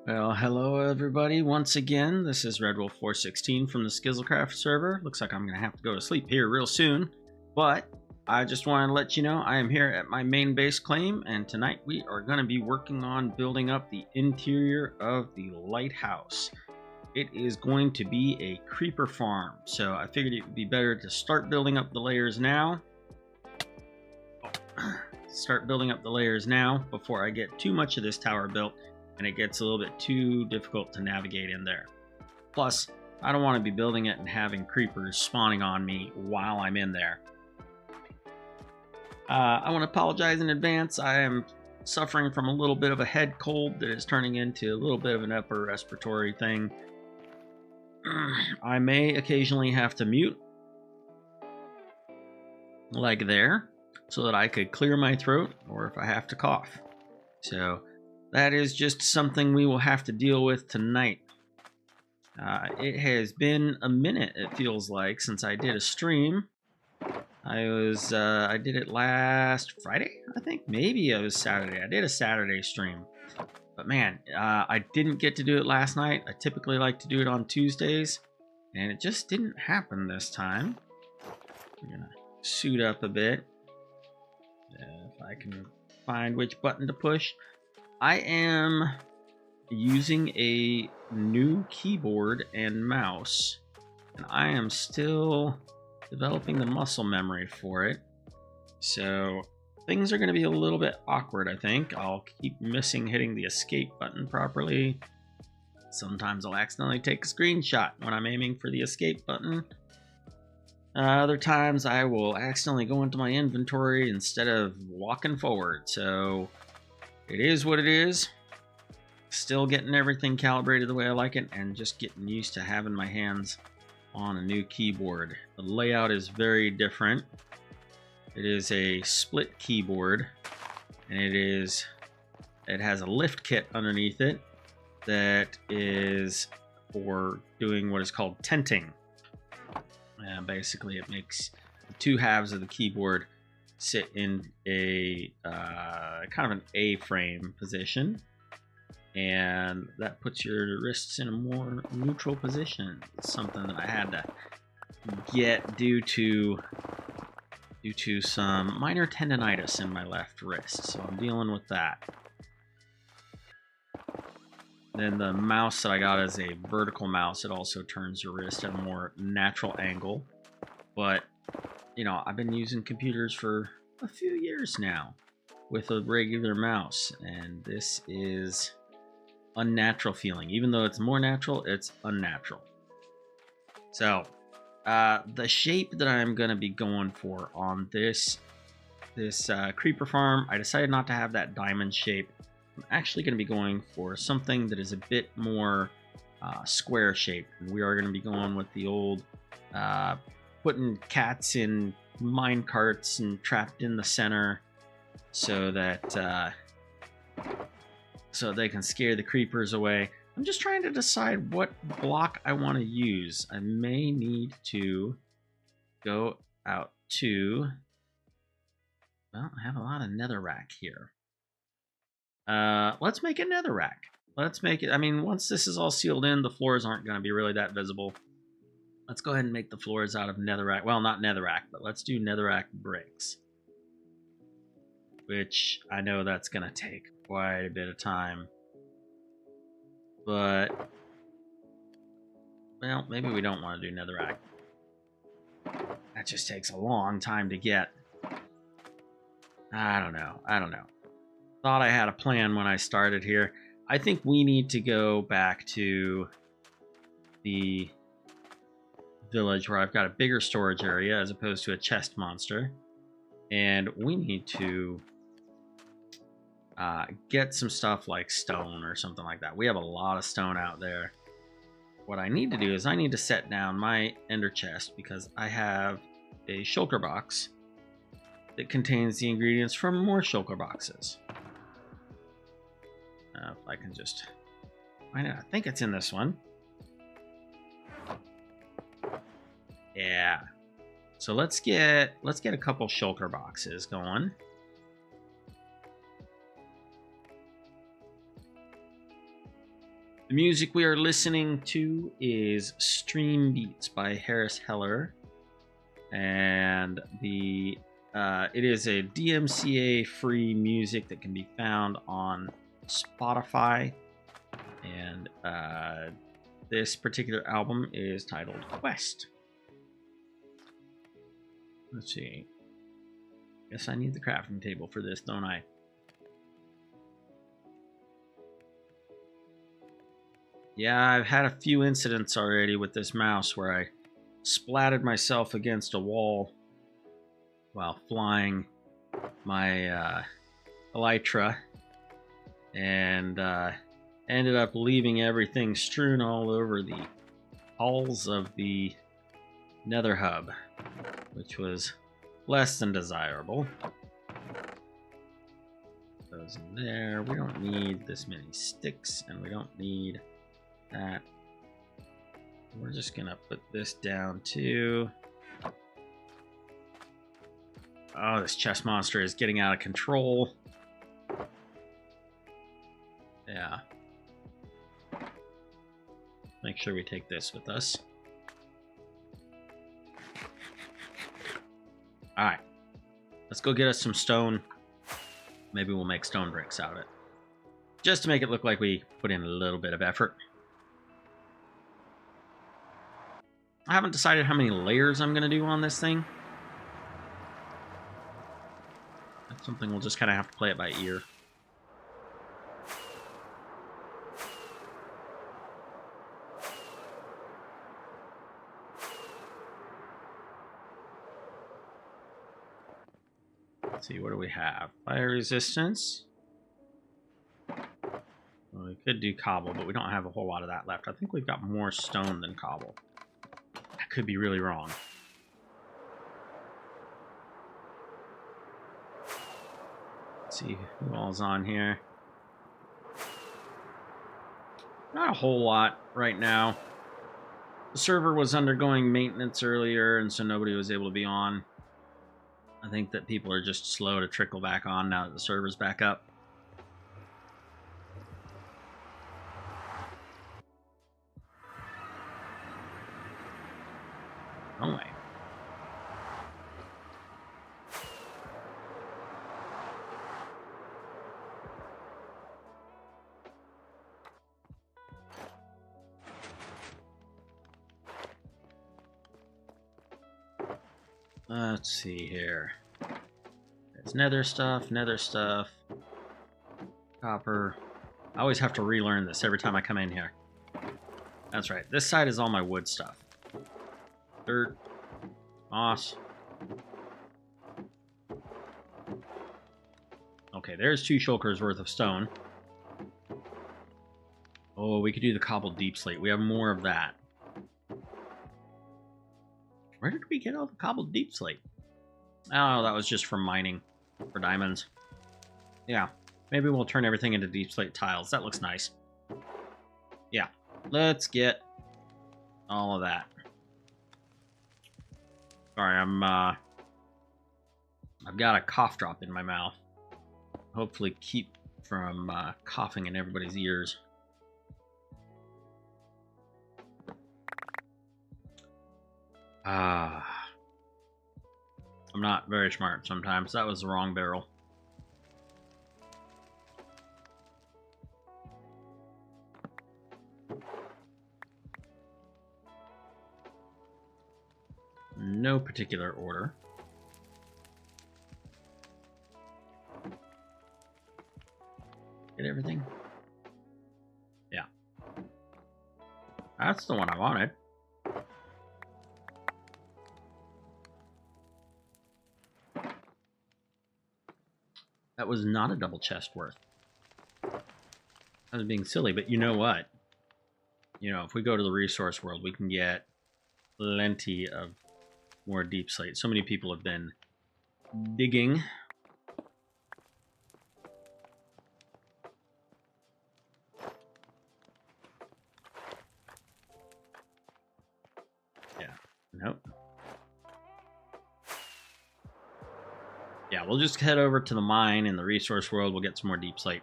Well, hello everybody once again. This is RedWolf416 from the Skizzlecraft server. Looks like I'm going to have to go to sleep here real soon, but I just wanted to let you know I am here at my main base claim, and tonight we are going to be working on building up the interior of the lighthouse. It is going to be a creeper farm, so I figured it would be better to start building up the layers now. Start building up the layers now before I get too much of this tower built and it gets a little bit too difficult to navigate in there. Plus, I don't want to be building it and having creepers spawning on me while I'm in there. I want to apologize in advance. I am suffering from a little bit of a head cold that is turning into a little bit of an upper respiratory thing. I may occasionally have to mute, like there, so that I could clear my throat, or if I have to cough. So that is just something we will have to deal with tonight. It has been a minute, it feels like, since I did a stream. I did it last Friday, I think. Maybe it was Saturday. I did a Saturday stream. But man, I didn't get to do it last night. I typically like to do it on Tuesdays, and it just didn't happen this time. I'm gonna suit up a bit. If I can find which button to push. I am using a new keyboard and mouse, and I am still developing the muscle memory for it. So things are going to be a little bit awkward, I think. I'll keep missing hitting the escape button properly. Sometimes I'll accidentally take a screenshot when I'm aiming for the escape button. Other times I will accidentally go into my inventory instead of walking forward. So it is what it is. Still getting everything calibrated the way I like it, and just getting used to having my hands on a new keyboard. The layout is very different. It is a split keyboard, and it has a lift kit underneath it that is for doing what is called tenting. Basically, it makes the two halves of the keyboard sit in a kind of an A-frame position, and that puts your wrists in a more neutral position. It's something that I had to get due to some minor tendonitis in my left wrist, so I'm dealing with that. Then the mouse that I got is a vertical mouse. It also turns your wrist at a more natural angle, but you know, I've been using computers for a few years now with a regular mouse, and this is unnatural feeling. Even though it's more natural, it's unnatural. So the shape that I'm going to be going for on this creeper farm, I decided not to have that diamond shape. I'm actually going to be going for something that is a bit more square shaped, and we are going to be going with the old putting cats in mine carts and trapped in the center so that so they can scare the creepers away. I'm just trying to decide what block I want to use. I may need to go out to, well, I have a lot of netherrack here. Let's make a netherrack. Let's make it, I mean, once this is all sealed in, the floors aren't going to be really that visible. Let's go ahead and make the floors out of netherrack. Well, not netherrack, but let's do netherrack bricks, which I know that's going to take quite a bit of time. But, well, maybe we don't want to do netherrack. That just takes a long time to get. I don't know. Thought I had a plan when I started here. I think we need to go back to the village where I've got a bigger storage area as opposed to a chest monster. And we need to get some stuff like stone or something like that. We have a lot of stone out there. What I need to do is I need to set down my ender chest because I have a shulker box that contains the ingredients from more shulker boxes. If I can just find it. I think it's in this one. Yeah. So let's get a couple shulker boxes going. The music we are listening to is Stream Beats by Harris Heller, and it is a DMCA free music that can be found on Spotify, and this particular album is titled Quest. Let's see. Guess I need the crafting table for this, don't I? Yeah, I've had a few incidents already with this mouse where I splatted myself against a wall while flying my elytra, and ended up leaving everything strewn all over the halls of the nether hub, which was less than desirable. Those in there. We don't need this many sticks, and we don't need that. We're just gonna put this down too. Oh, this chest monster is getting out of control. Yeah. Make sure we take this with us. Alright. Let's go get us some stone. Maybe we'll make stone bricks out of it. Just to make it look like we put in a little bit of effort. I haven't decided how many layers I'm going to do on this thing. That's something we'll just kind of have to play it by ear. Let's see, what do we have? Fire resistance. Well, we could do cobble, but we don't have a whole lot of that left. I think we've got more stone than cobble. I could be really wrong. Let's see who all's on here. Not a whole lot right now. The server was undergoing maintenance earlier, and so nobody was able to be on. I think that people are just slow to trickle back on now that the server's back up. Wrong way. Let's see here. There's nether stuff, copper. I always have to relearn this every time I come in here. That's right. This side is all my wood stuff. Dirt, moss. Okay, there's 2 shulkers worth of stone. Oh, we could do the cobbled deep slate. We have more of that. Where did we get all the cobbled deep slate? Oh, that was just from mining for diamonds. Yeah, maybe we'll turn everything into deep slate tiles. That looks nice. Yeah, let's get all of that. Sorry, I've got a cough drop in my mouth. Hopefully keep from coughing in everybody's ears. I'm not very smart sometimes. That was the wrong barrel. No particular order. Get everything? Yeah. That's the one I wanted. That was not a double chest worth. I was being silly, but you know what? You know, if we go to the resource world, we can get plenty of more deep slate. So many people have been digging. Yeah, nope. Yeah, we'll just head over to the mine in the resource world. We'll get some more deep slate.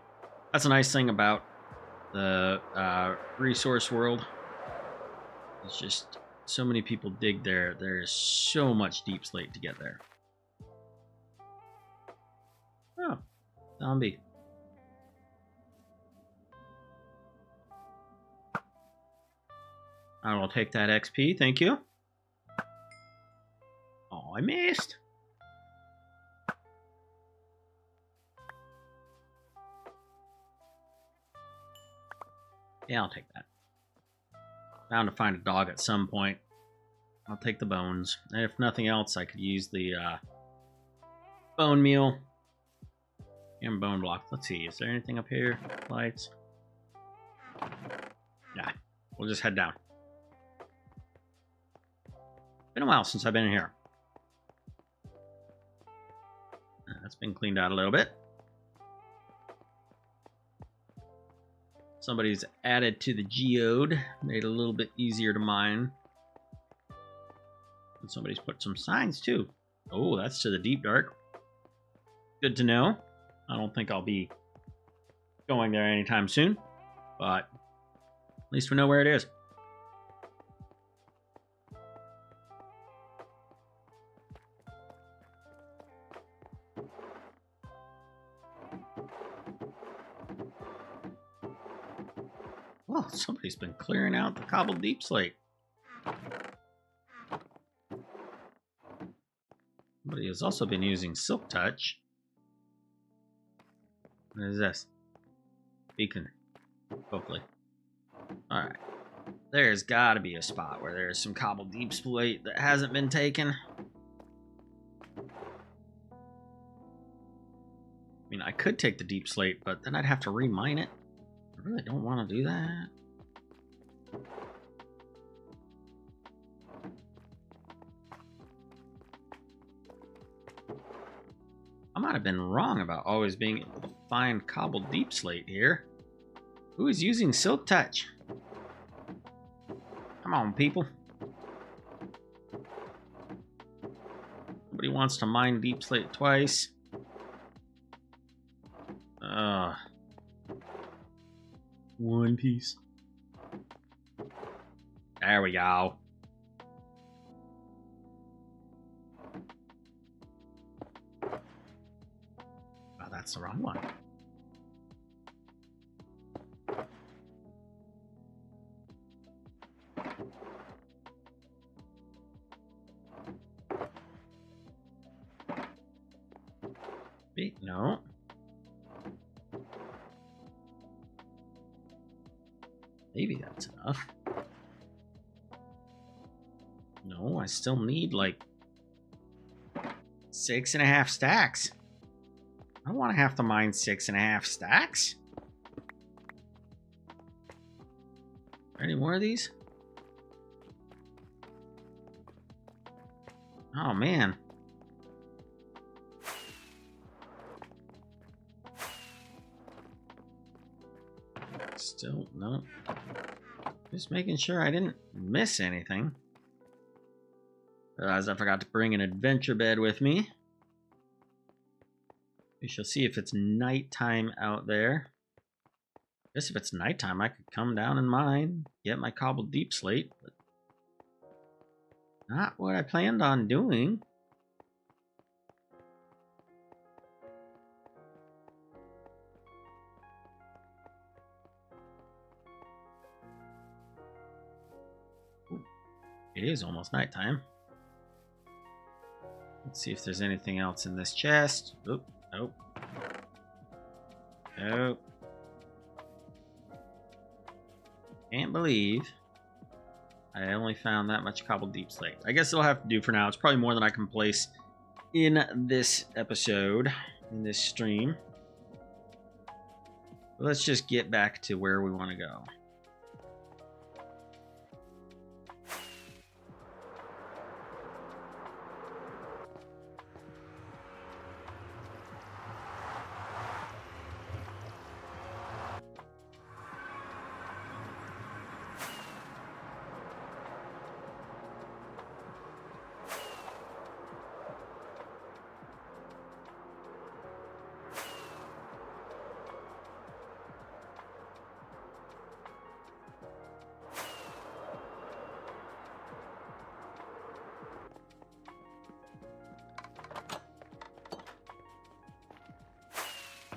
That's a nice thing about the resource world. It's just so many people dig there. There's so much deep slate to get there. Oh, zombie. I will take that XP, thank you. Oh, I missed. Yeah, I'll take that. Bound to find a dog at some point. I'll take the bones. And if nothing else, I could use the bone meal and bone block. Let's see, is there anything up here? Lights? Yeah, we'll just head down. Been a while since I've been here. That's been cleaned out a little bit. Somebody's added to the geode, made it a little bit easier to mine. And somebody's put some signs too. Oh, that's to the deep dark. Good to know. I don't think I'll be going there anytime soon, but at least we know where it is. Well, somebody's been clearing out the cobbled deep slate. Somebody has also been using Silk Touch. What is this? Beacon. Hopefully. Alright. There's got to be a spot where there's some cobbled deep slate that hasn't been taken. I mean, I could take the deep slate, but then I'd have to remine it. I really don't want to do that. I might have been wrong about always being able to find cobbled deep slate here. Who is using Silk Touch? Come on, people. Nobody wants to mine deep slate twice. One piece. There we go. Oh, that's the wrong one. Wait, no. Maybe that's enough. No, I still need like 6.5 stacks. I don't want to have to mine 6.5 stacks. Any more of these? Oh man. Still, no. Just making sure I didn't miss anything. Realized I forgot to bring an adventure bed with me. We shall see if it's nighttime out there. I guess if it's nighttime, I could come down and mine, get my cobbled deep slate, but not what I planned on doing. Ooh, it is almost nighttime. Let's see if there's anything else in this chest. Oop, nope. Nope. Can't believe I only found that much cobbled deep slate. I guess it'll have to do for now. It's probably more than I can place in this episode, in this stream. But let's just get back to where we want to go.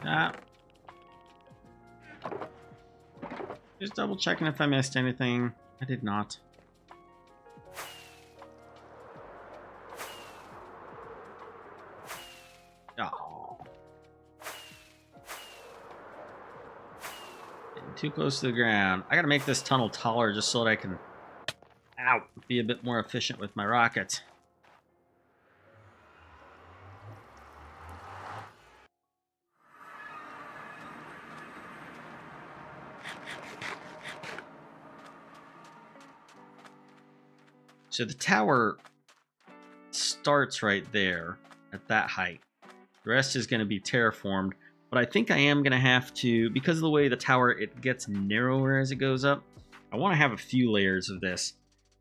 Ah. Just double checking if I missed anything. I did not. Oh. Getting too close to the ground. I gotta make this tunnel taller just so that I can be a bit more efficient with my rockets. So the tower starts right there at that height. The rest is going to be terraformed, but I think I am going to have to, because of the way the tower, it gets narrower as it goes up, I want to have a few layers of this.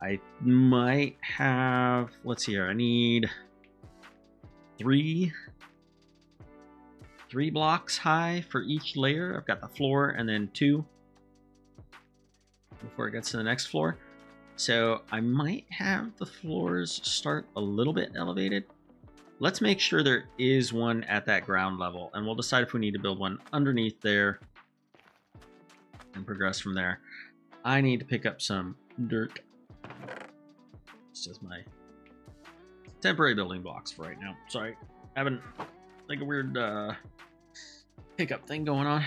I might have, let's see here, I need three blocks high for each layer. I've got the floor and then 2 before it gets to the next floor. So I might have the floors start a little bit elevated. Let's make sure there is one at that ground level, and we'll decide if we need to build one underneath there and progress from there. I need to pick up some dirt. It's just my temporary building blocks for right now. Sorry, having like a weird pickup thing going on.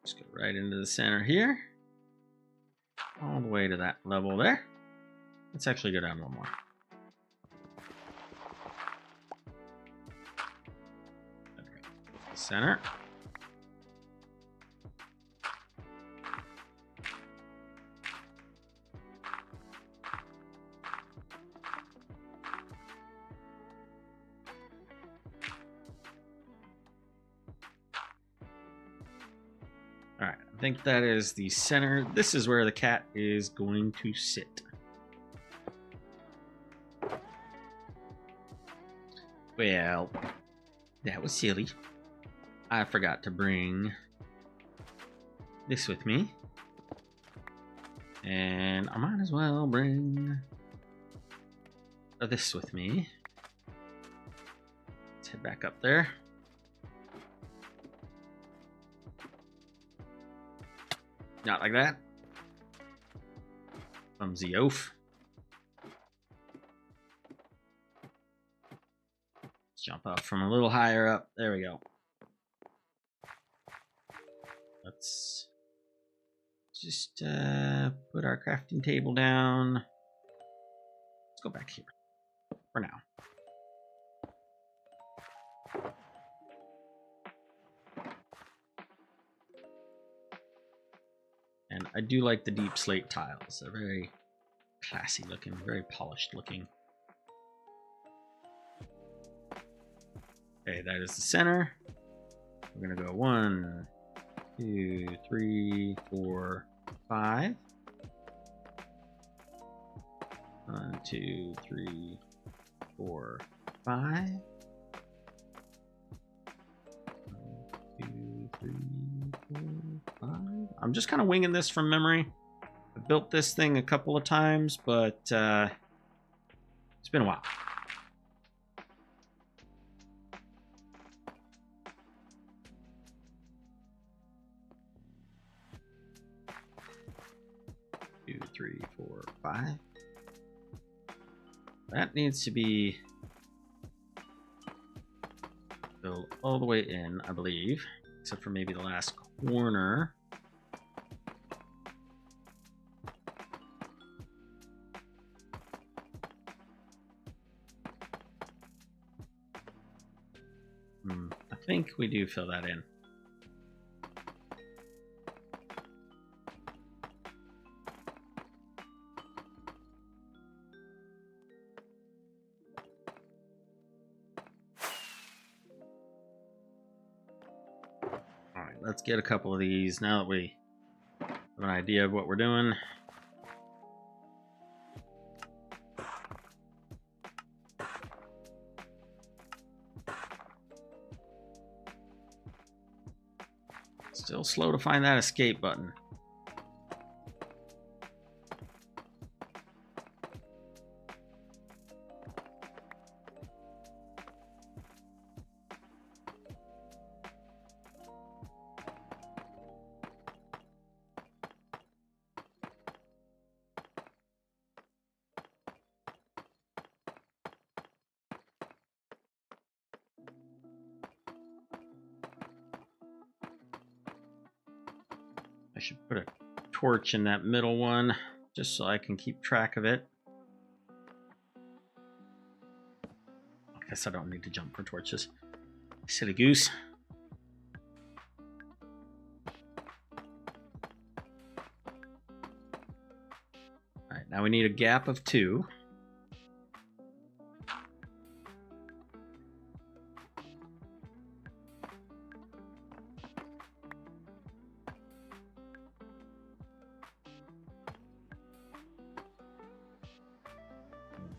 Just go right into the center here. All the way to that level there. Let's actually go down one more. Center. All right, I think that is the center. This is where the cat is going to sit. Well, that was silly. I forgot to bring this with me. And I might as well bring this with me. Let's head back up there. Not like that. Clumsy oaf. Let's jump up from a little higher up. There we go. Let's just put our crafting table down. Let's go back here for now. And I do like the deep slate tiles. They're very classy looking, very polished looking. Okay, that is the center. We're gonna go 1, 2, 3, 4, 5. 1, 2, 3, 4, 5. 1, 2, 3, 4, 5. I'm just kind of winging this from memory. I built this thing a couple of times, but it's been a while. Two, 3, 4, 5. That needs to be filled all the way in, I believe, except for maybe the last corner. I think we do fill that in. All right, let's get a couple of these now that we have an idea of what we're doing. Still slow to find that escape button. I should put a torch in that middle one just so I can keep track of it. I guess I don't need to jump for torches. Silly goose. Alright, now we need a gap of 2.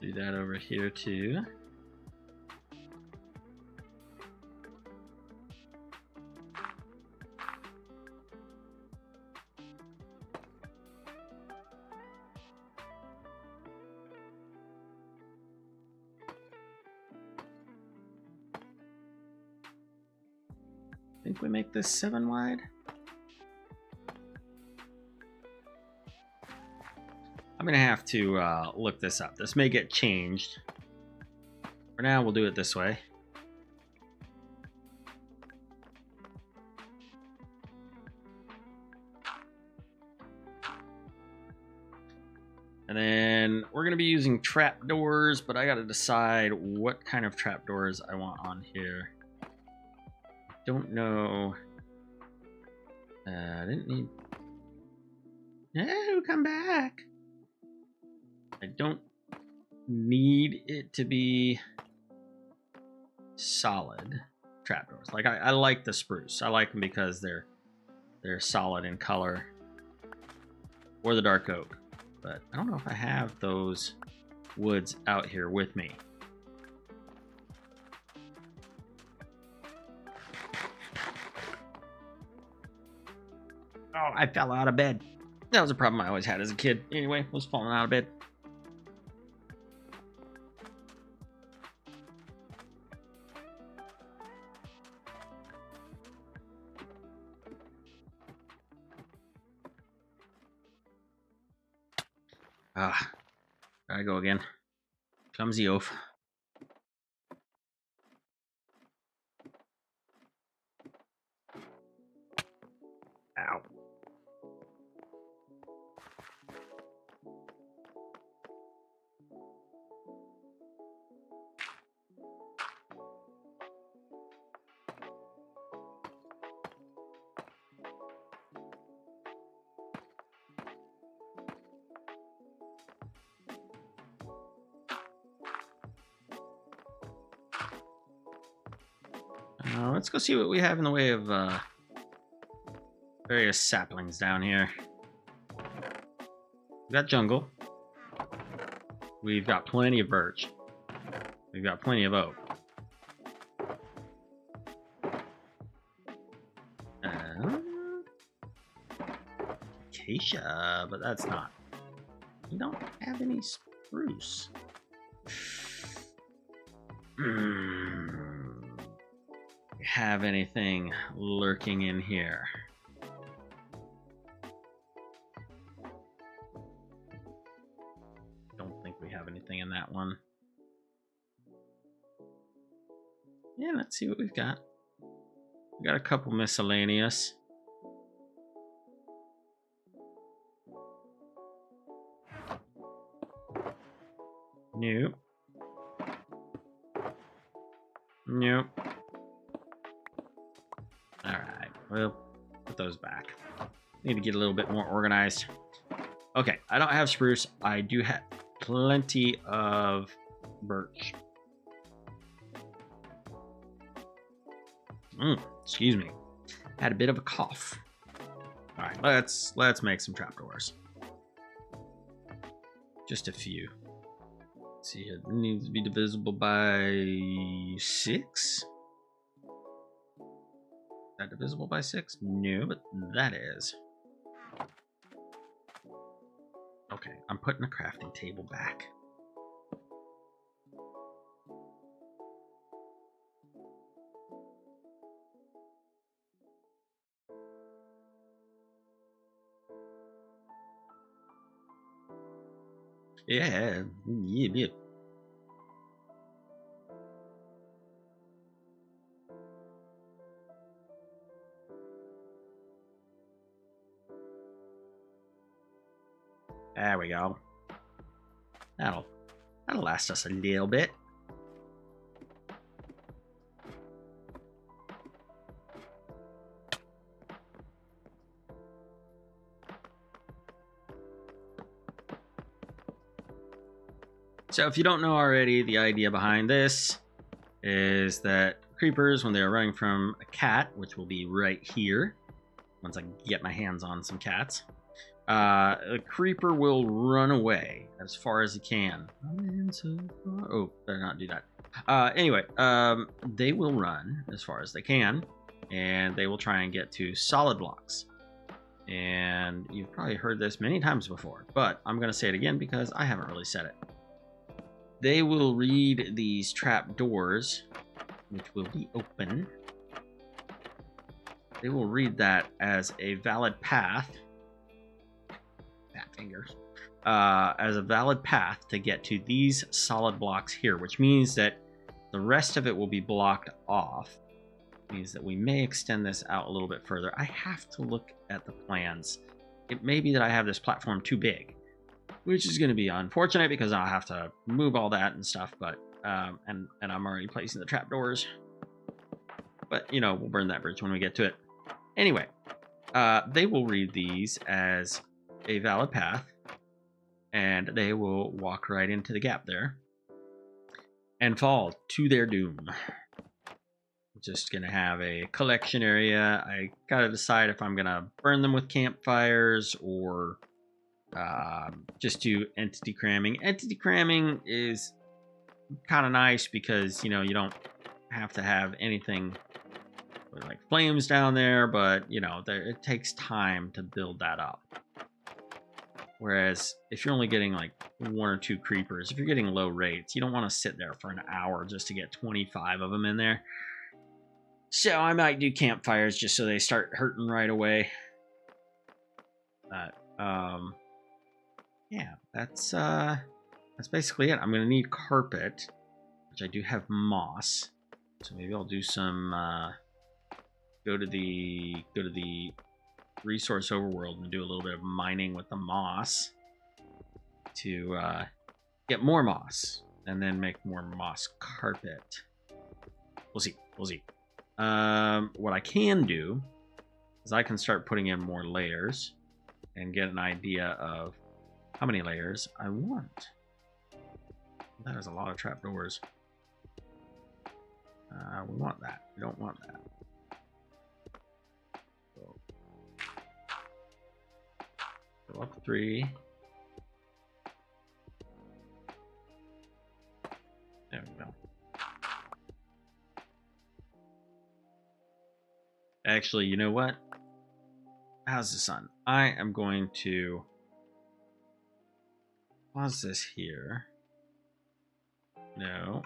Do that over here too. I think we make this 7 wide. I'm gonna have to look this up. This may get changed. For now, we'll do it this way. And then we're gonna be using trapdoors, but I gotta decide what kind of trapdoors I want on here. Don't know. I didn't need. No, come back. I don't need it to be solid trapdoors. Like I like the spruce. I like them because they're solid in color, or the dark oak. But I don't know if I have those woods out here with me. Oh, I fell out of bed. That was a problem I always had as a kid. Anyway, was falling out of bed. Ah, there I go again. Clumsy oaf. Ow. Let's go see what we have in the way of various saplings down here. We've got jungle. We've got plenty of birch. We've got plenty of oak. Acacia, but that's not. We don't have any spruce. Have anything lurking in here? Don't think we have anything in that one. Yeah, let's see what we've got. We got a couple miscellaneous. Nope. Nope. Alright, we'll put those back. Need to get a little bit more organized. Okay, I don't have spruce. I do have plenty of birch. Excuse me. Had a bit of a cough. Alright, let's make some trapdoors. Just a few. Let's see, it needs to be divisible by 6. That divisible by 6? No, but that is. Okay, I'm putting the crafting table back. Yeah. There we go. That'll last us a little bit. So if you don't know already, the idea behind this is that creepers, when they're running from a cat, which will be right here, once I get my hands on some cats, a creeper will run away as far as he can. Oh, better not do that. Anyway, they will run as far as they can, and they will try and get to solid blocks. And you've probably heard this many times before, but I'm going to say it again because I haven't really said it. They will read these trap doors, which will be open. They will read that as a valid path. Fat fingers. As a valid path to get to these solid blocks here, which means that the rest of it will be blocked off. It means that we may extend this out a little bit further. I have to look at the plans. It may be that I have this platform too big, which is going to be unfortunate because I'll have to move all that and stuff, but and I'm already placing the trapdoors. But, you know, we'll burn that bridge when we get to it. Anyway, they will read these as a valid path, and they will walk right into the gap there and fall to their doom. Just going to have a collection area. I got to decide if I'm going to burn them with campfires or just do entity cramming. Entity cramming is kind of nice because, you know, you don't have to have anything with like flames down there, but, you know, it takes time to build that up. Whereas if you're only getting like 1 or 2 creepers, if you're getting low rates, you don't want to sit there for an hour just to get 25 of them in there. So I might do campfires just so they start hurting right away. But yeah, that's basically it. I'm gonna need carpet, which I do have moss. So maybe I'll do some go to the resource overworld and do a little bit of mining with the moss to get more moss and then make more moss carpet. We'll see. What I can do is I can start putting in more layers and get an idea of how many layers I want. That is a lot of trapdoors. We want that. We don't want that. So, go up 3. There we go. Actually, you know what? How's the sun? I am going to pause this here. No,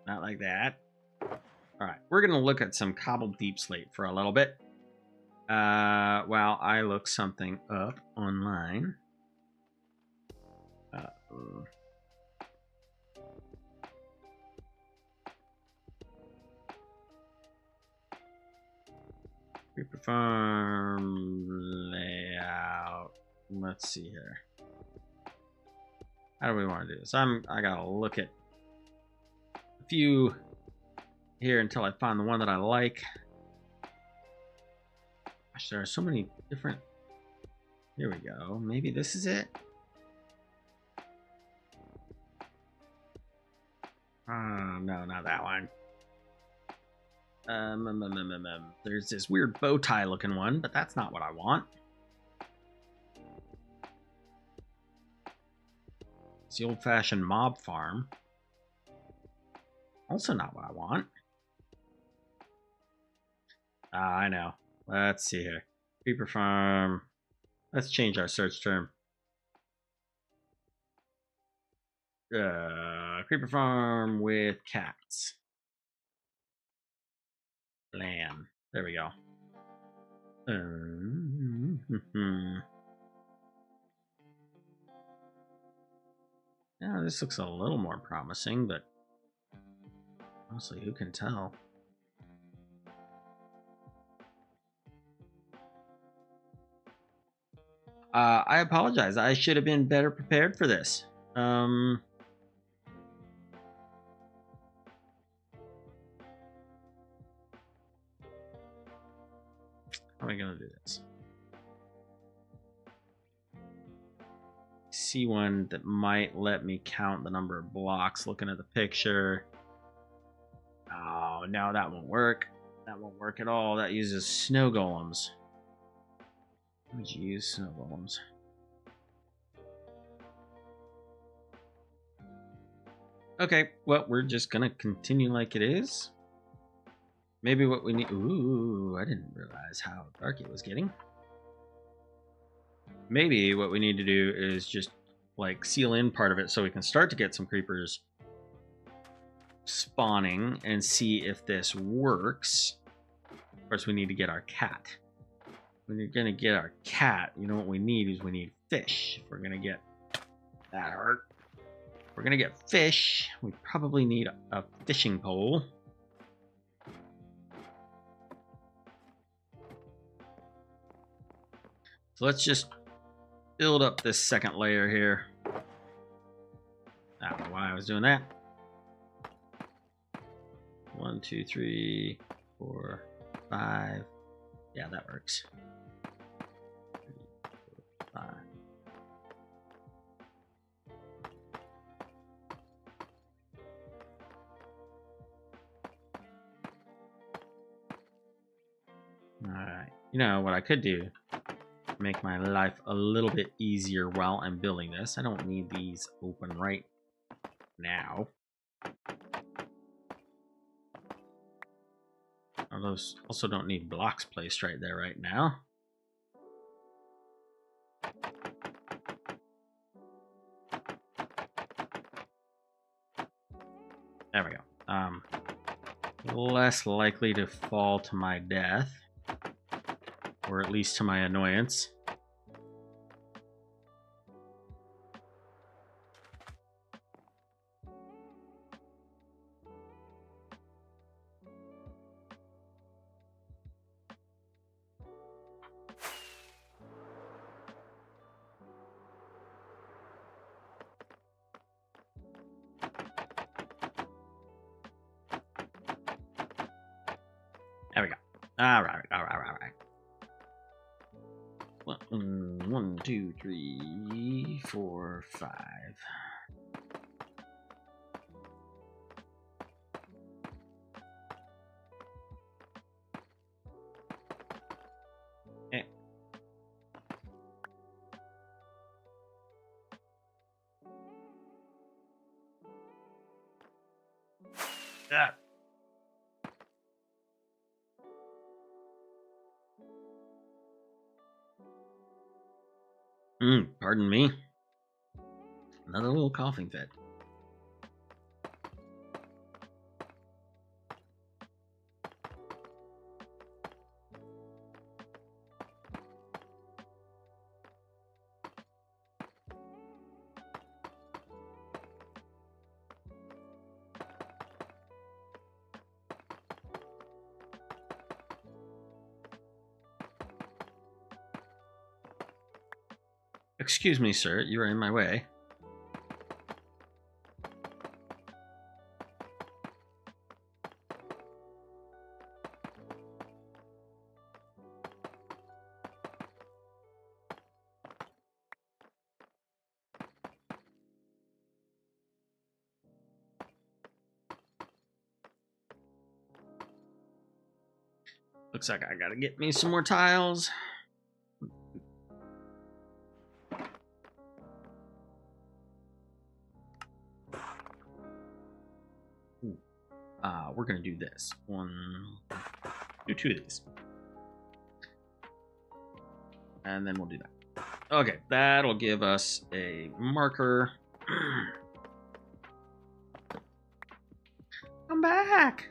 not like that. All right, we're going to look at some cobbled deep slate for a little bit. While I look something up online. Creeper farm layout. Let's see here. How do we want to do this? I gotta look at a few here until I find the one that I like. Gosh, there are so many different. Here we go. Maybe this is it. No, not that one. There's this weird bow tie looking one, but that's not what I want. It's the old-fashioned mob farm. Also not what I want. I know. Let's see here. Creeper farm. Let's change our search term. Creeper farm with cats. Land. There we go. Yeah, this looks a little more promising, but honestly, who can tell? I apologize. I should have been better prepared for this. How am I going to do this? See one that might let me count the number of blocks looking at the picture. Oh, no, that won't work. That won't work at all. That uses snow golems. How would you use snow golems? Okay, well, we're just gonna continue like it is. Maybe what we need... Ooh, I didn't realize how dark it was getting. Maybe what we need to do is just, like, seal in part of it so we can start to get some creepers spawning and see if this works. Of course, we need to get our cat. When you're gonna get our cat, you know what we need is we need fish. If we're gonna get that hurt. If we're gonna get fish, we probably need a fishing pole. So let's just build up this second layer here. I don't know why I was doing that. 1, 2, 3, 4, 5. Yeah, that works. 3, 4, 5. Alright. You know what I could do? Make my life a little bit easier while I'm building this. I don't need these open right now. Those also don't need blocks placed right there right now. There we go. Less likely to fall to my death, or at least to my annoyance. There we go. All right. 1, 2, 3, 4, 5. Okay. Ah. Pardon me. Another little coughing fit. Excuse me, sir. You are in my way. Looks like I gotta get me some more tiles. We're gonna do this. Do 2 of these. And then we'll do that. Okay, that'll give us a marker. I'm back!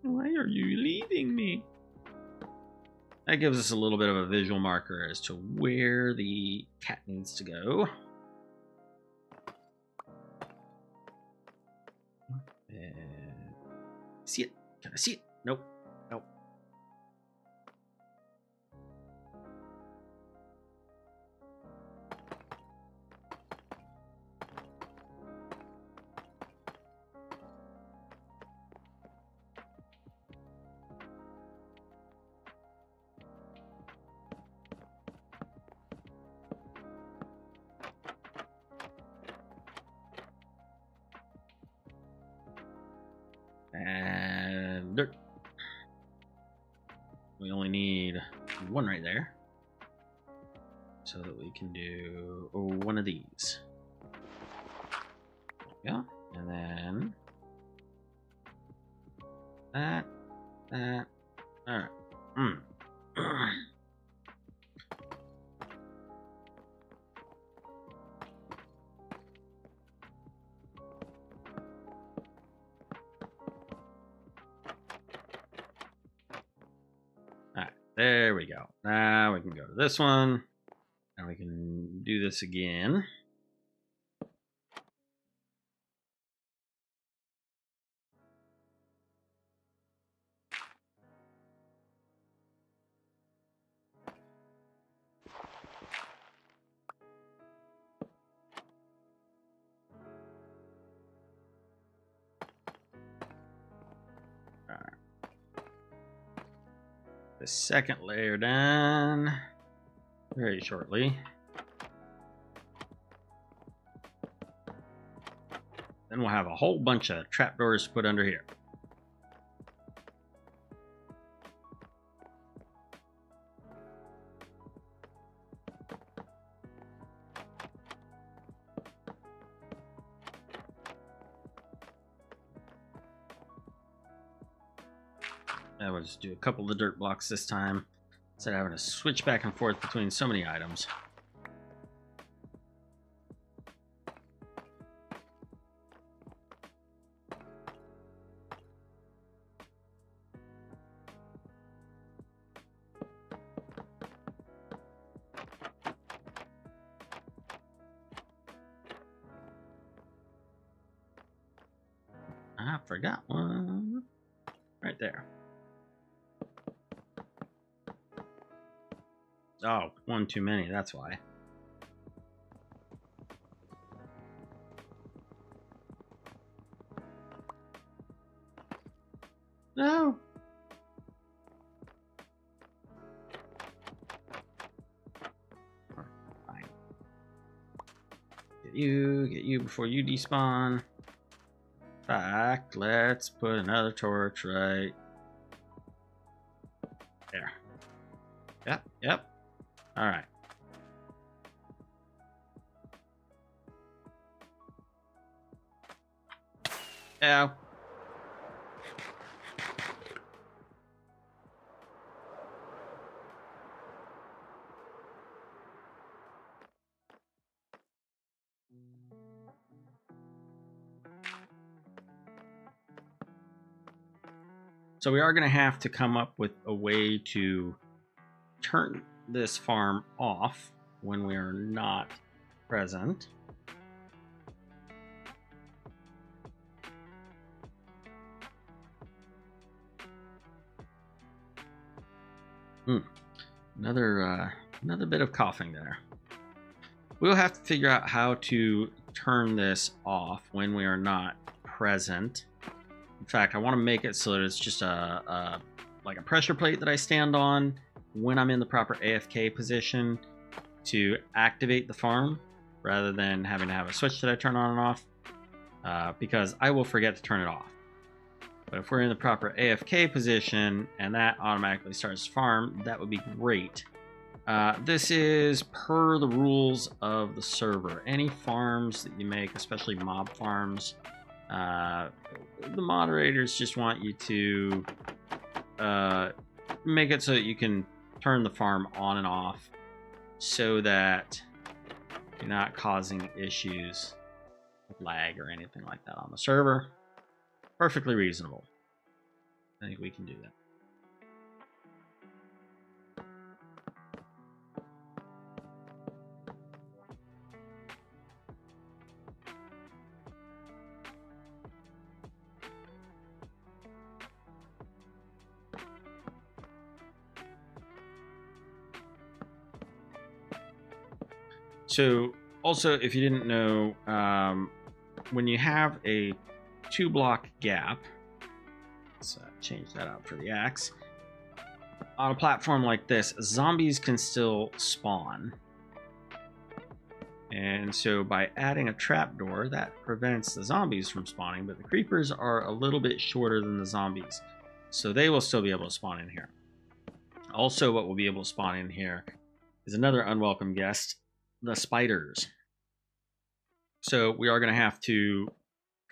Why are you leaving me? That gives us a little bit of a visual marker as to where the cat needs to go. See it? Can I see it? Nope. Nope. dirt. We only need one right there, so that we can do one of these. Yeah, and then that. All right. There we go. Now we can go to this one, and we can do this again. All right. The second layer done very shortly. Then we'll have a whole bunch of trapdoors put under here. I will just do a couple of the dirt blocks this time, instead of having to switch back and forth between so many items. I forgot one right there. Oh, one too many, that's why. No. Fine. Get you before you despawn. In fact, let's put another torch right there. Yep. All right. Ow. So we are going to have to come up with a way to turn this farm off when we are not present. Another bit of coughing there. We'll have to figure out how to turn this off when we are not present. In fact, I want to make it so that it's just like a pressure plate that I stand on when I'm in the proper AFK position to activate the farm, rather than having to have a switch that I turn on and off, because I will forget to turn it off. But if we're in the proper AFK position and that automatically starts farm, that would be great. This is per the rules of the server. Any farms that you make, especially mob farms, the moderators just want you to make it so that you can turn the farm on and off, so that you're not causing issues with lag or anything like that on the server. Perfectly reasonable. I think we can do that. So also, if you didn't know, when you have a 2-block gap, let's change that out for the axe. On a platform like this, zombies can still spawn. And so by adding a trapdoor, that prevents the zombies from spawning, but the creepers are a little bit shorter than the zombies. So they will still be able to spawn in here. Also, what will be able to spawn in here is another unwelcome guest, the spiders. So we are going to have to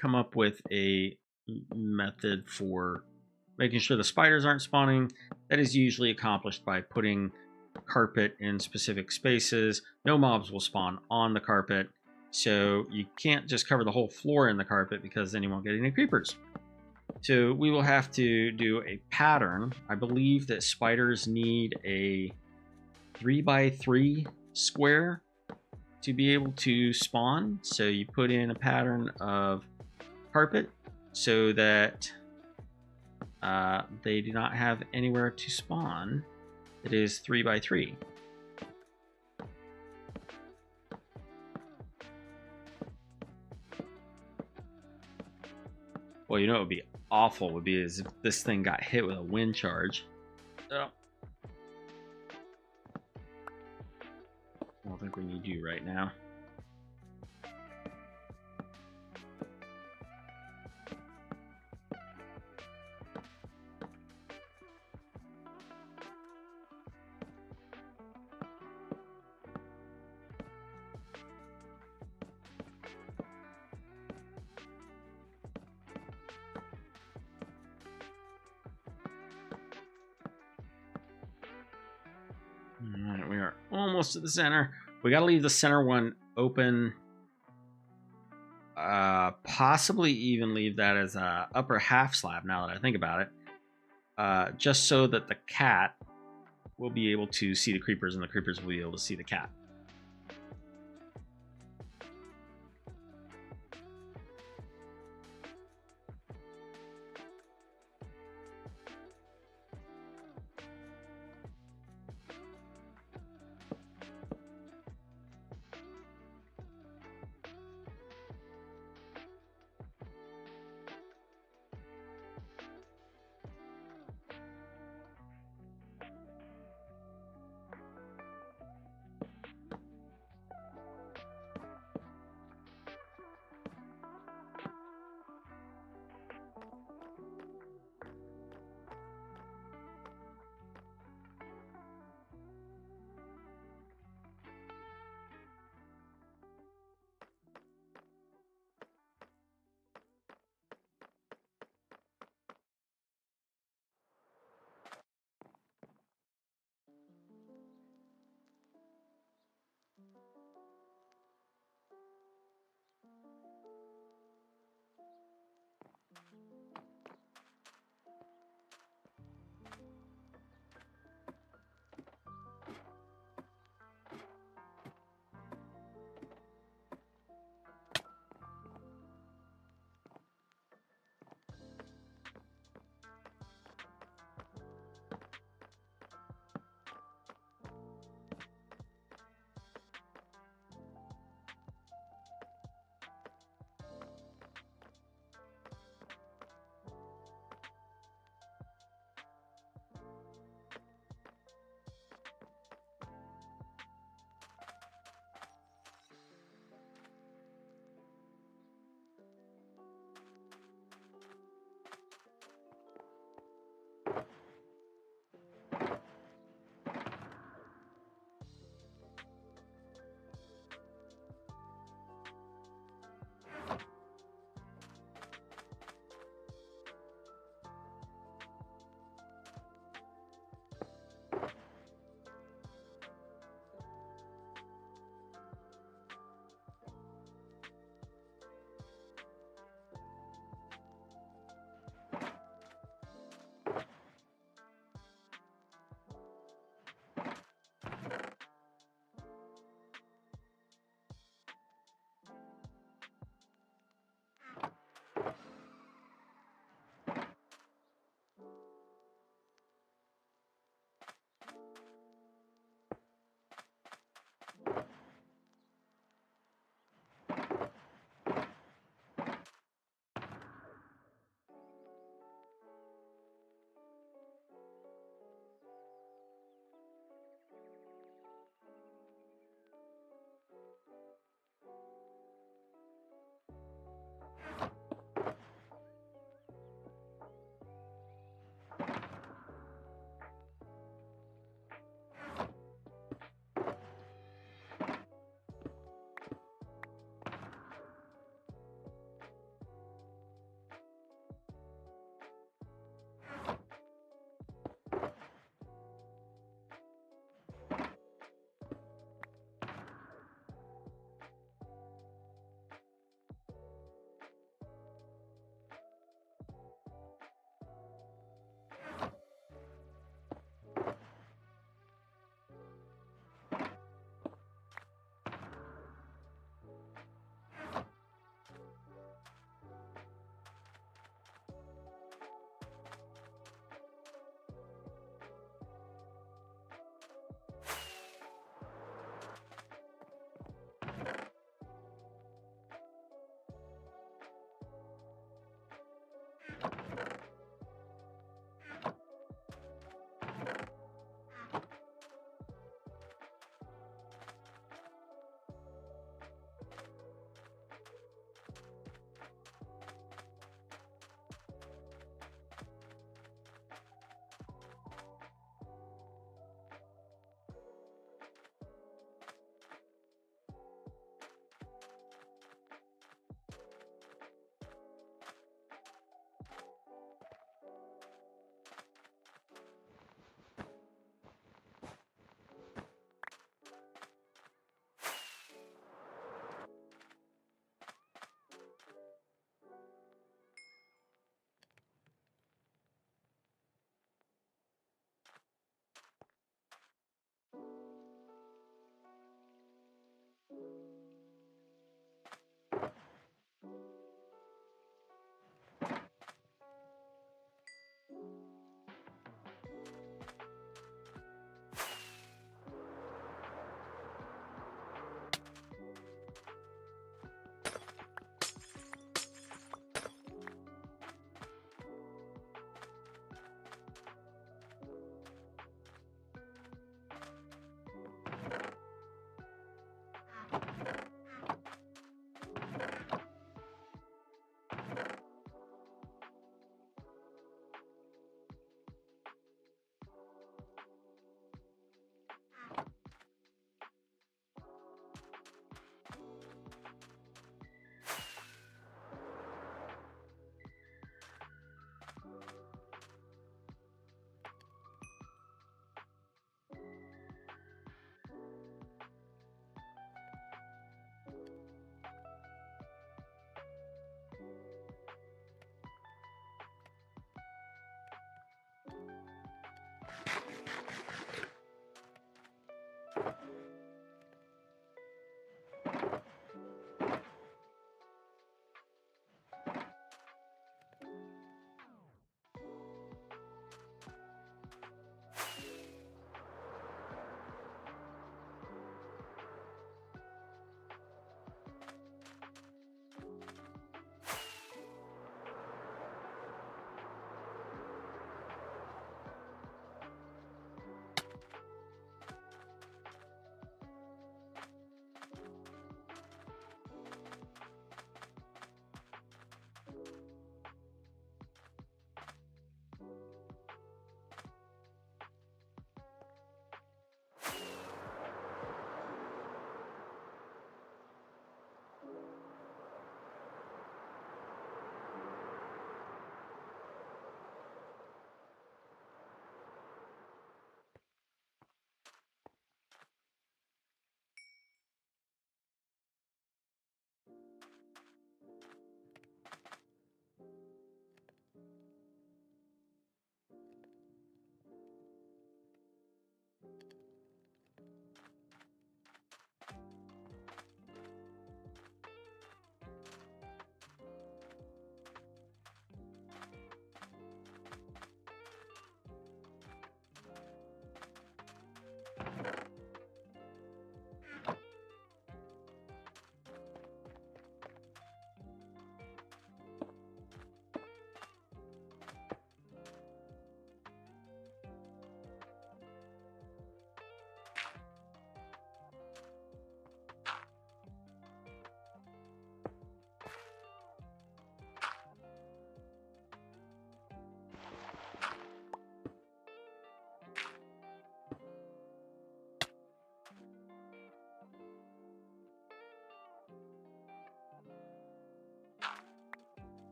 come up with a method for making sure the spiders aren't spawning. That is usually accomplished by putting carpet in specific spaces. No mobs will spawn on the carpet, so you can't just cover the whole floor in the carpet because then you won't get any creepers. So we will have to do a pattern. I believe that spiders need a 3x3 square to be able to spawn. So you put in a pattern of carpet so that they do not have anywhere to spawn. It is 3x3. Well, you know what would be awful would be is if this thing got hit with a wind charge. So I don't think we need you right now. Alright, we are almost to the center. We got to leave the center one open. Possibly even leave that as a upper half slab now that I think about it. Just so that the cat will be able to see the creepers and the creepers will be able to see the cat.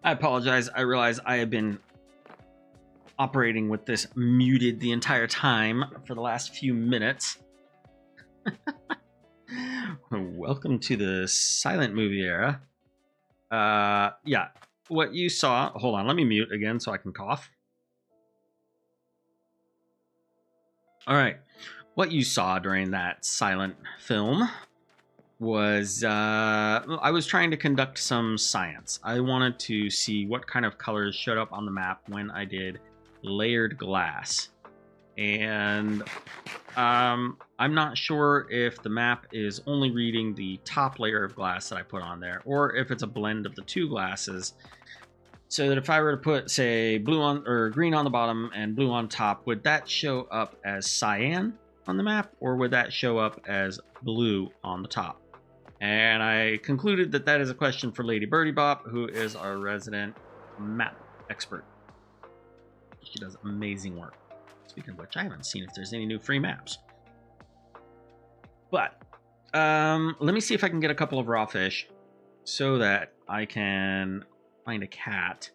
I apologize. I realize I have been operating with this muted the entire time for the last few minutes. Welcome to the silent movie era. Yeah, what you saw... Hold on, let me mute again so I can cough. All right. What you saw during that silent film was I was trying to conduct some science. I wanted to see what kind of colors showed up on the map when I did layered glass. And I'm not sure if the map is only reading the top layer of glass that I put on there, or if it's a blend of the two glasses. So that if I were to put, say, blue on or green on the bottom and blue on top, would that show up as cyan on the map, or would that show up as blue on the top? And I concluded that that is a question for Lady Birdie Bop, who is our resident map expert. She does amazing work. Speaking of which, I haven't seen if there's any new free maps. But let me see if I can get a couple of raw fish so that I can find a cat.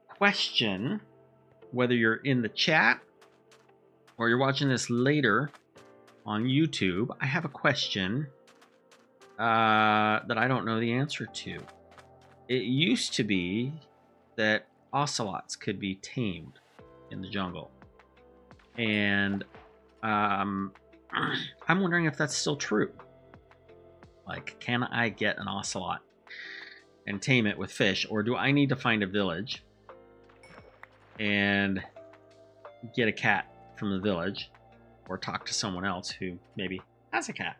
Question whether you're in the chat or you're watching this later on YouTube. I have a question that I don't know the answer to. It used to be that ocelots could be tamed in the jungle. And I'm wondering if that's still true. Like, can I get an ocelot and tame it with fish? Or do I need to find a village and get a cat from the village? Or talk to someone else who maybe has a cat?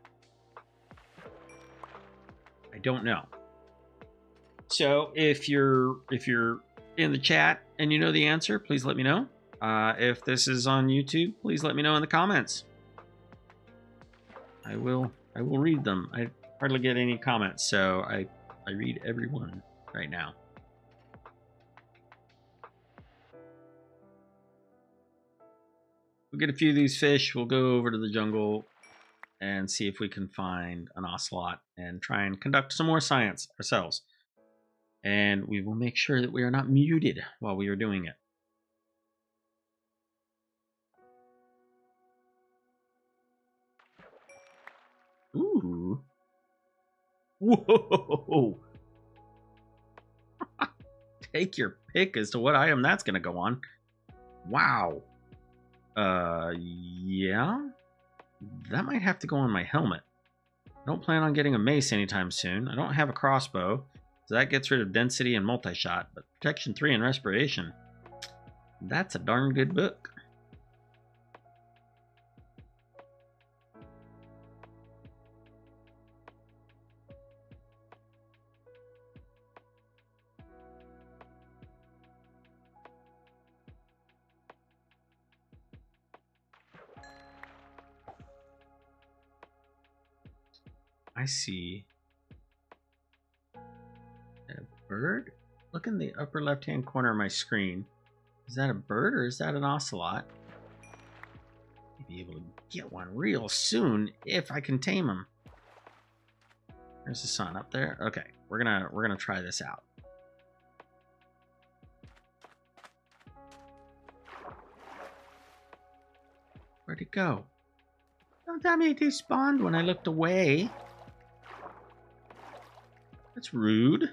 I don't know. So if you're in the chat and you know the answer, please let me know. If this is on YouTube, please let me know in the comments. I will read them. I hardly get any comments, so I read everyone right now. We'll get a few of these fish. We'll go over to the jungle and see if we can find an ocelot and try and conduct some more science ourselves. And we will make sure that we are not muted while we are doing it. Ooh. Whoa. Take your pick as to what item that's going to go on. Wow. Yeah. That might have to go on my helmet. I don't plan on getting a mace anytime soon. I don't have a crossbow, so that gets rid of density and multi-shot, but protection 3 and respiration. That's a darn good book. I see a bird. Look in the upper left-hand corner of my screen. Is that a bird or is that an ocelot? I'll be able to get one real soon if I can tame him. There's the sun up there. Okay, we're gonna try this out. Where'd it go? Don't tell me it despawned when I looked away. That's rude.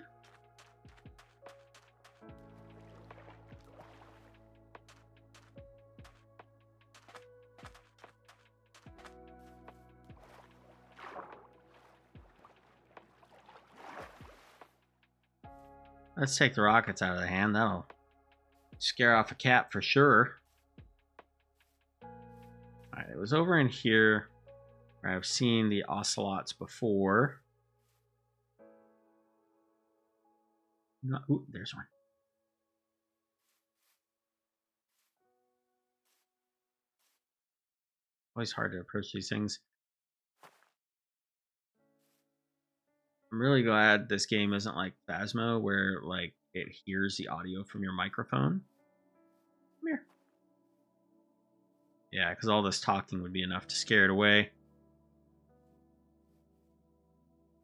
Let's take the rockets out of the hand. That'll scare off a cat for sure. Alright, it was over in here where I've seen the ocelots before. Ooh, there's one. Always hard to approach these things. I'm really glad this game isn't like Phasmo, where like it hears the audio from your microphone. Come here. Yeah, because all this talking would be enough to scare it away.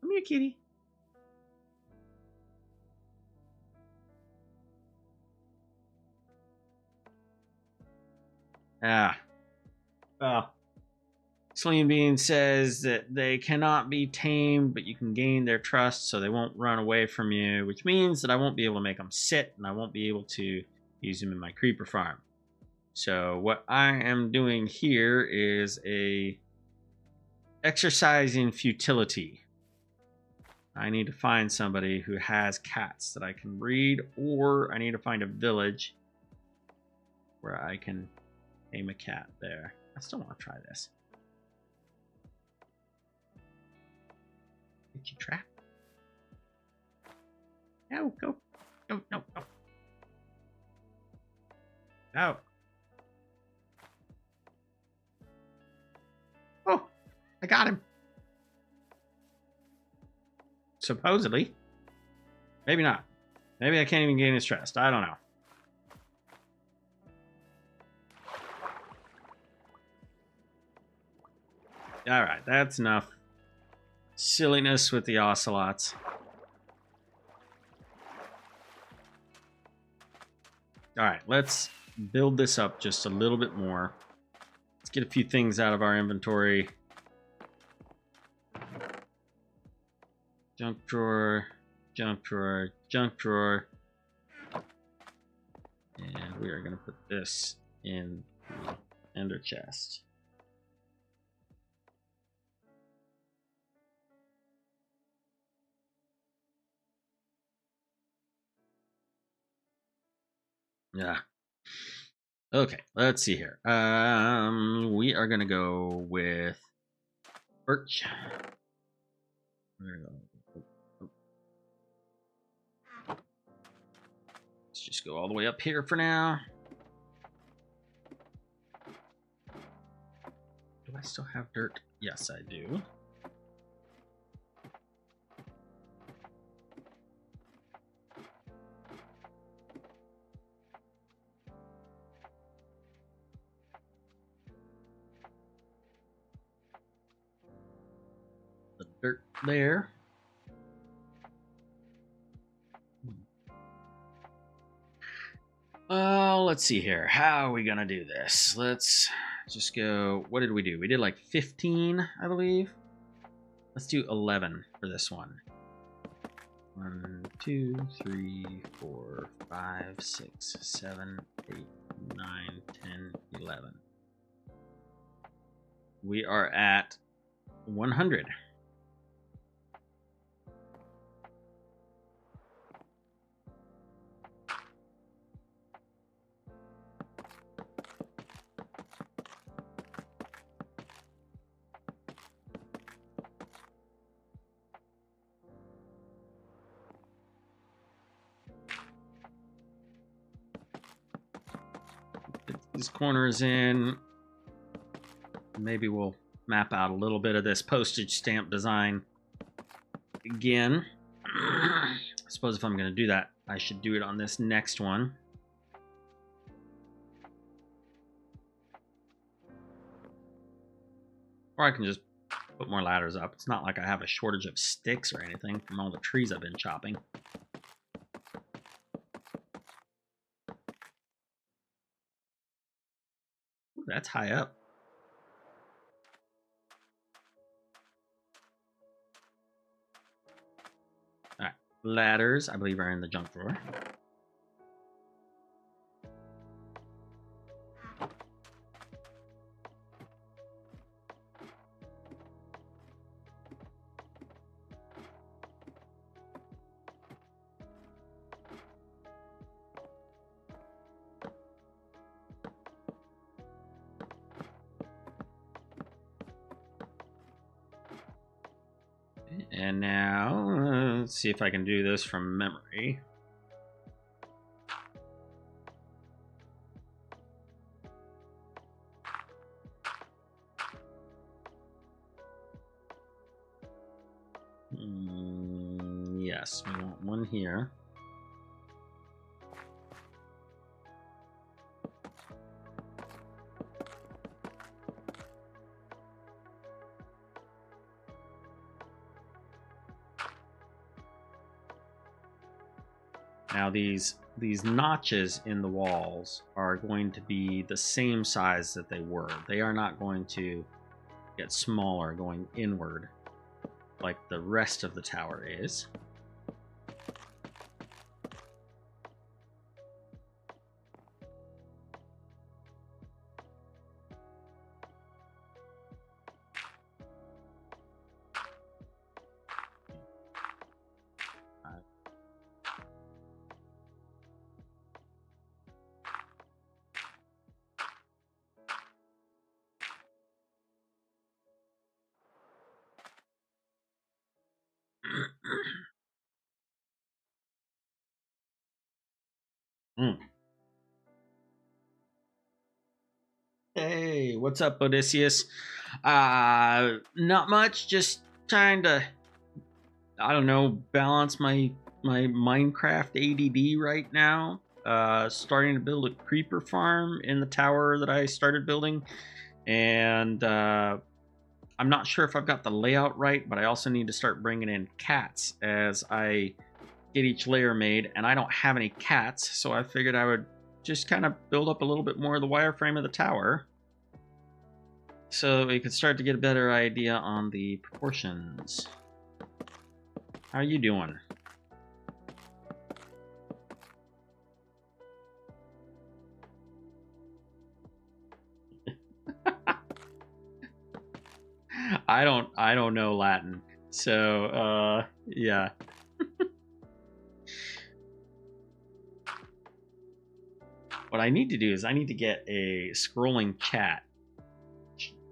Come here, kitty. Ah. Well. Sling Bean says that they cannot be tamed, but you can gain their trust so they won't run away from you, which means that I won't be able to make them sit and I won't be able to use them in my creeper farm. So what I am doing here is a exercise in futility. I need to find somebody who has cats that I can breed, or I need to find a village where I can tame a cat there. I still want to try this. Get you trap. No, go. No, no, no. No. Oh, I got him. Supposedly. Maybe not. Maybe I can't even gain his trust. I don't know. All right, that's enough silliness with the ocelots. All right, let's build this up just a little bit more. Let's get a few things out of our inventory. Junk drawer, junk drawer, junk drawer. And we are going to put this in the ender chest. Yeah. Okay, let's see here. We are gonna go with birch. We're gonna go. Let's just go all the way up here for now. Do I still have dirt? Yes, I do. The dirt there. Let's see here. How are we gonna do this? Let's just go. What did we do? We did like 15, I believe. Let's do 11 for this one. 1, 2, 3, 4, 5, 6, 7, 8, 9, 10, 11. We are at 100. Get these corners in. Maybe we'll map out a little bit of this postage stamp design again. I suppose if I'm going to do that, I should do it on this next one. Or I can just put more ladders up. It's not like I have a shortage of sticks or anything from all the trees I've been chopping. Ooh, that's high up. All right, ladders, I believe, are in the junk drawer. And now, let's see if I can do this from memory. Yes, we want one here. Now these notches in the walls are going to be the same size that they were. They are not going to get smaller going inward like the rest of the tower is. Hey, what's up, Odysseus? Not much, just trying to, I don't know, balance my Minecraft ADD right now. Starting to build a creeper farm in the tower that I started building, and I'm not sure if I've got the layout right, but I also need to start bringing in cats as I get each layer made, and I don't have any cats, so I figured I would just kind of build up a little bit more of the wireframe of the tower so we could start to get a better idea on the proportions. How are you doing? I don't know Latin, so yeah. What I need to do is I need to get a scrolling chat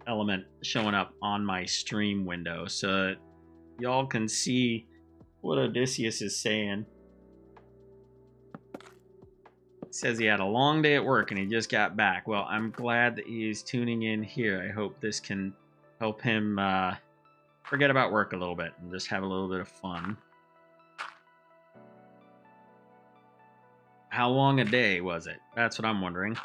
element showing up on my stream window so that y'all can see what Odysseus is saying. He says he had a long day at work and he just got back. Well, I'm glad that he's tuning in here. I hope this can help him forget about work a little bit and just have a little bit of fun. How long a day was it? That's what I'm wondering.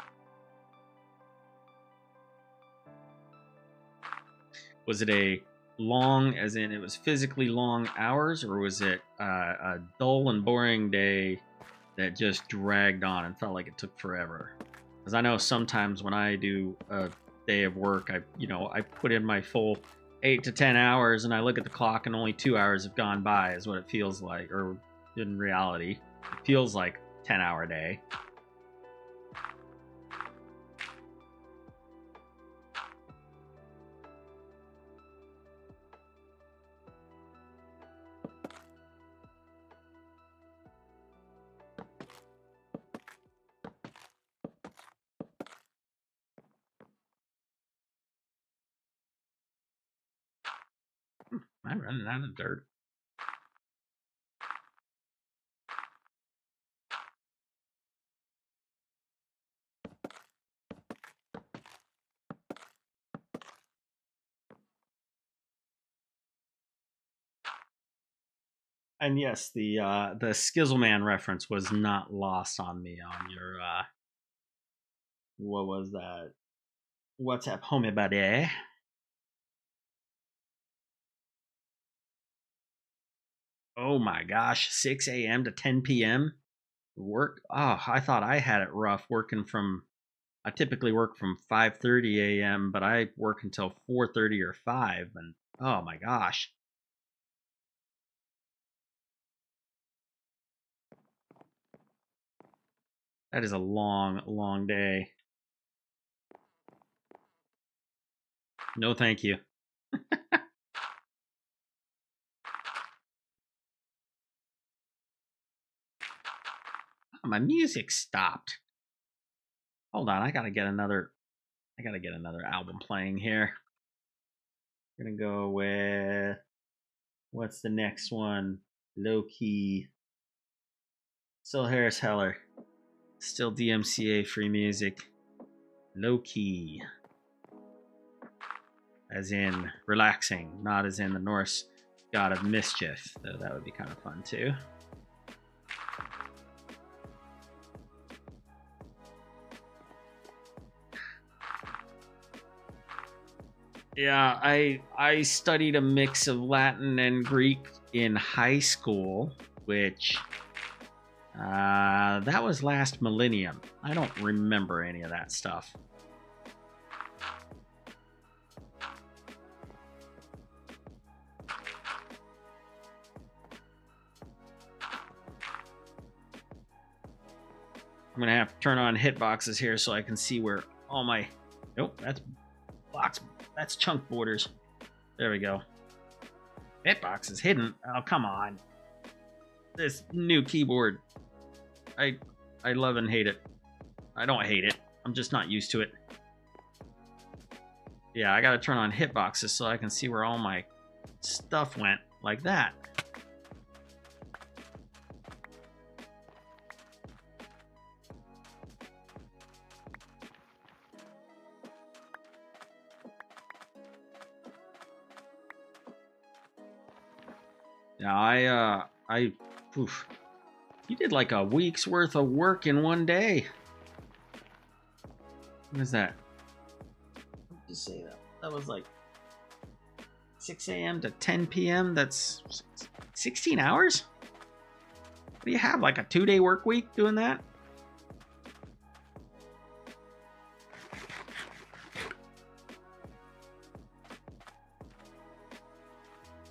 Was it a long, as in it was physically long hours, or was it a dull and boring day that just dragged on and felt like it took forever? Because I know sometimes when I do a day of work, I put in my full 8 to 10 hours and I look at the clock and only 2 hours have gone by is what it feels like, or in reality, it feels like 10-hour day. I'm running out of dirt. And yes, the Skizzleman reference was not lost on me on your what was that? WhatsApp homie buddy. Oh my gosh, 6 a.m. to 10 p.m. work. Oh, I thought I had it rough working from. I typically work from 5:30 a.m., but I work until 4:30 or 5, and oh my gosh. That is a long, long day. No, thank you. Oh, my music stopped. Hold on, I gotta get another album playing here. We're gonna go with what's the next one? Low key. Still Harris Heller. Still DMCA free music. Low key. As in relaxing, not as in the Norse god of mischief, though that would be kind of fun too. Yeah, I studied a mix of Latin and Greek in high school, which that was last millennium. I don't remember any of that stuff. I'm gonna have to turn on hitboxes here so I can see where all my. Nope, that's box. That's chunk borders. There we go. Hitbox is hidden. Oh, come on. This new keyboard. I love and hate it. I don't hate it. I'm just not used to it. Yeah, I gotta turn on hitboxes so I can see where all my stuff went. Like that. Yeah, oof. You did like a week's worth of work in one day. What is that? Just say that. That was like 6 a.m. to 10 p.m. That's 16 hours? What do you have, like a 2-day work week doing that?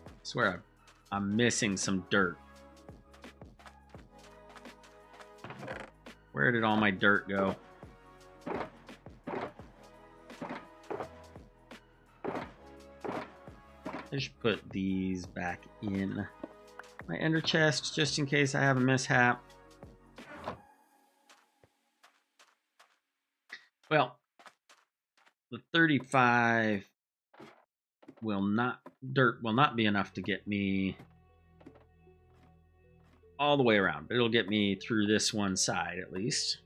I swear I'm missing some dirt. Where did all my dirt go? I should put these back in my ender chest just in case I have a mishap. Well, the 35 dirt will not be enough to get me all the way around, but it'll get me through this one side at least.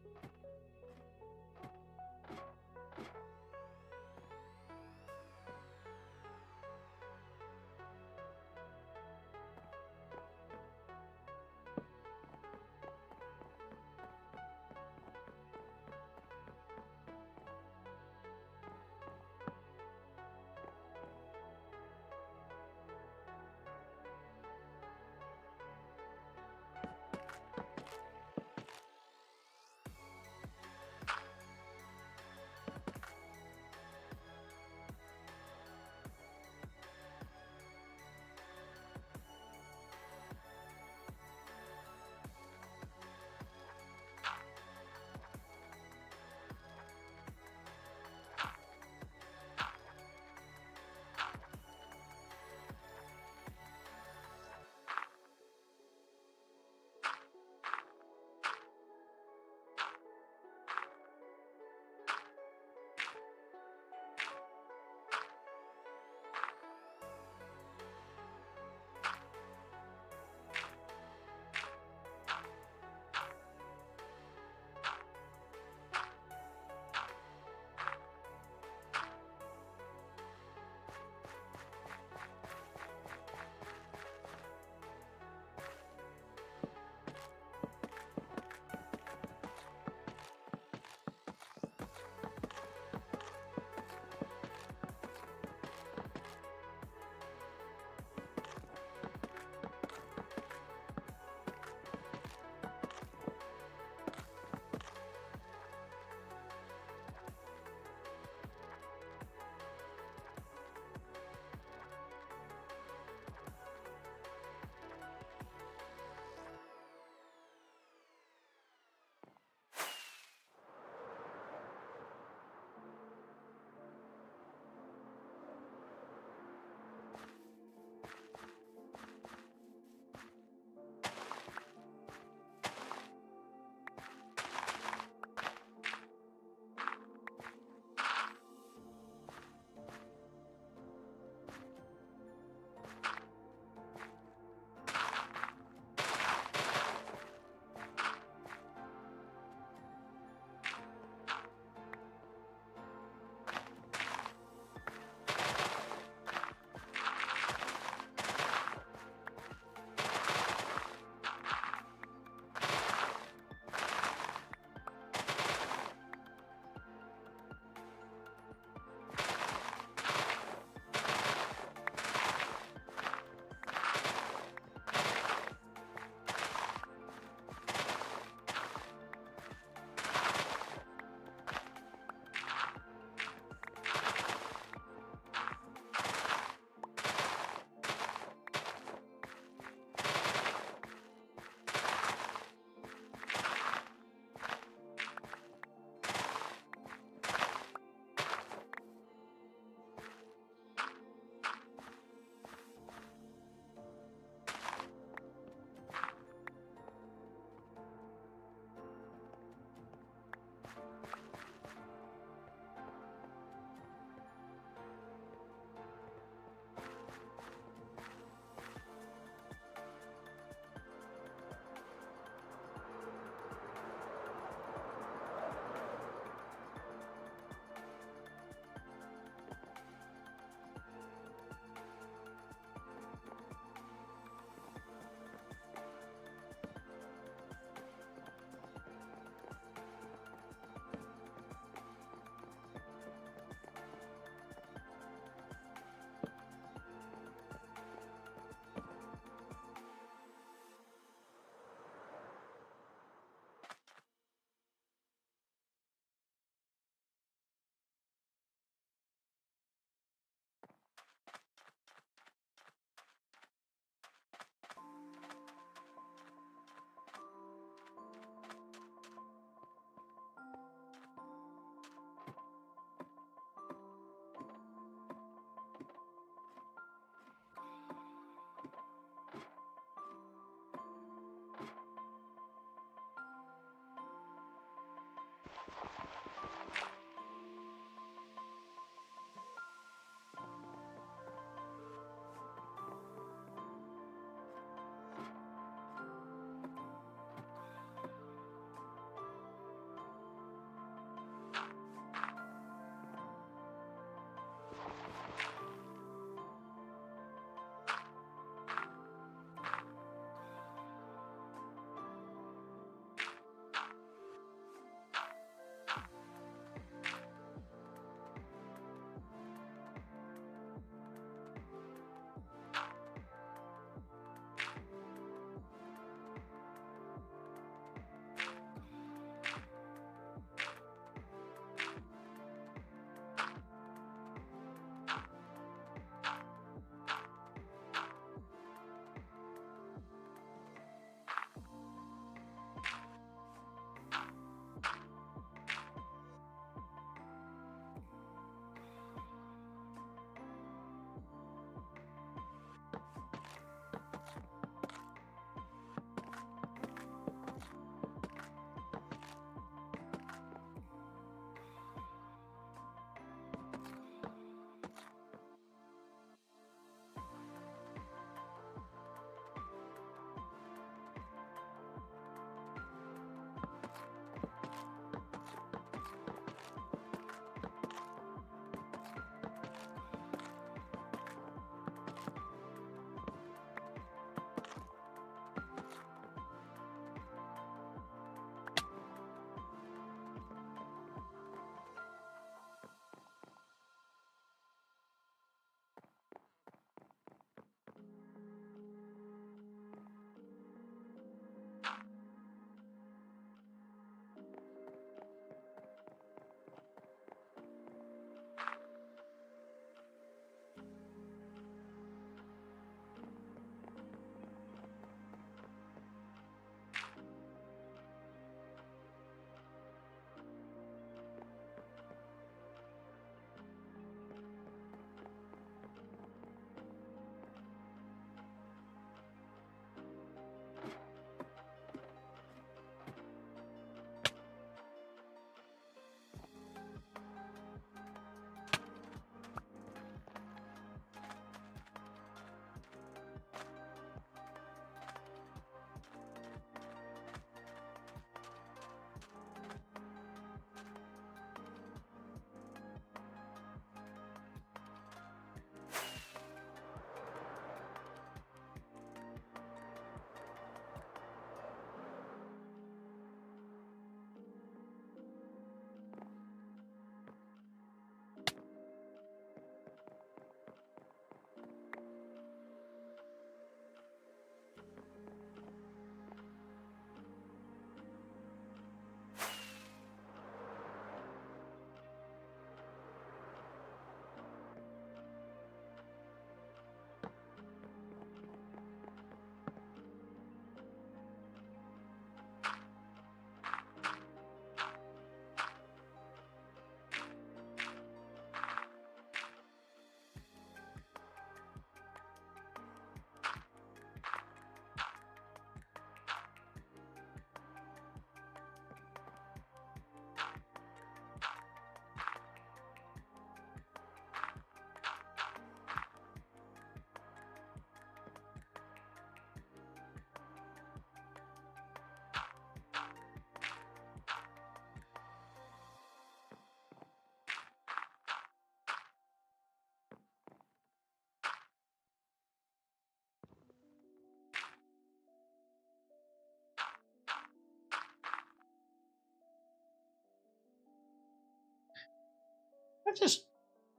I just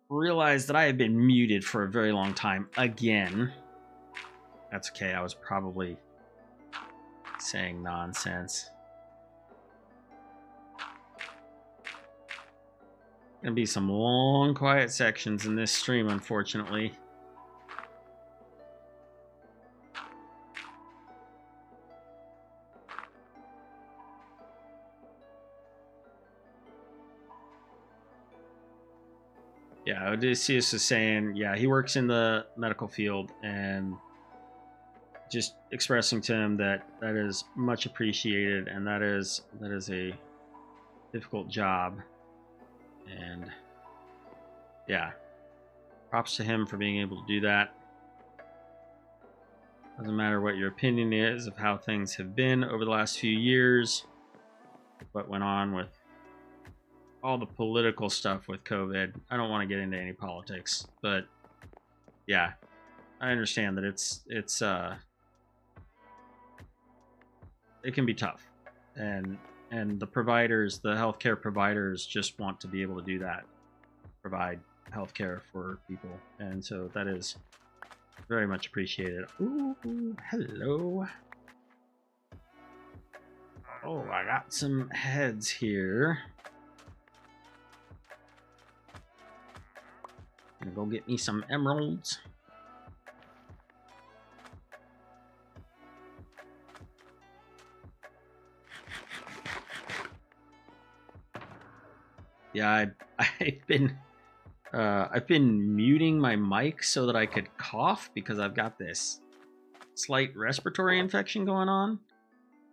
realized that I have been muted for a very long time again. That's okay. I was probably saying nonsense. Gonna be some long, quiet sections in this stream, unfortunately. Yeah, Odysseus is saying, yeah, he works in the medical field, and just expressing to him that that is much appreciated, and that is a difficult job. And yeah, props to him for being able to do that. Doesn't matter what your opinion is of how things have been over the last few years, what went on with all the political stuff with COVID. I don't want to get into any politics, but yeah, I understand that it can be tough, and the providers, the healthcare providers, just want to be able to do that, provide healthcare for people, and so that is very much appreciated. Ooh, hello. Oh, I got some heads here. Gonna go get me some emeralds. Yeah, I've been muting my mic so that I could cough because I've got this slight respiratory infection going on.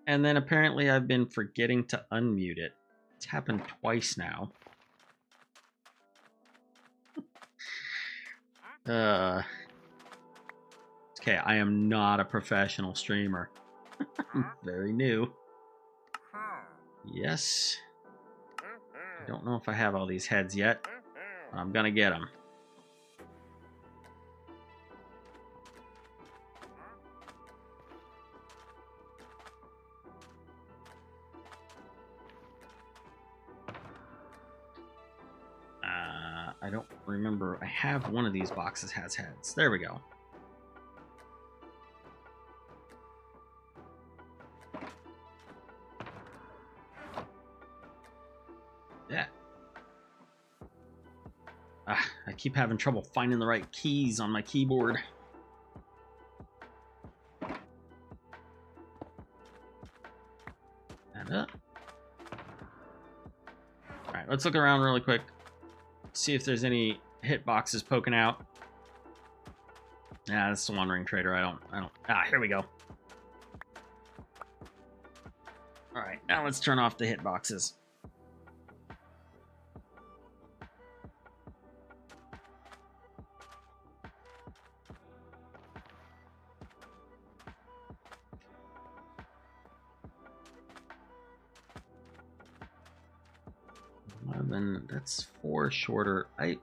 And then apparently I've been forgetting to unmute it. It's happened twice now. Okay, I am not a professional streamer. I'm very new. Yes. I don't know if I have all these heads yet. I'm gonna get them. I don't remember. I have one of these boxes has heads. There we go. Yeah. I keep having trouble finding the right keys on my keyboard. That up. All right, let's look around really quick. See if there's any hit boxes poking out. Yeah, that's the Wandering Trader. I don't. Ah, here we go. All right, now let's turn off the hit boxes. That's 4 shorter. I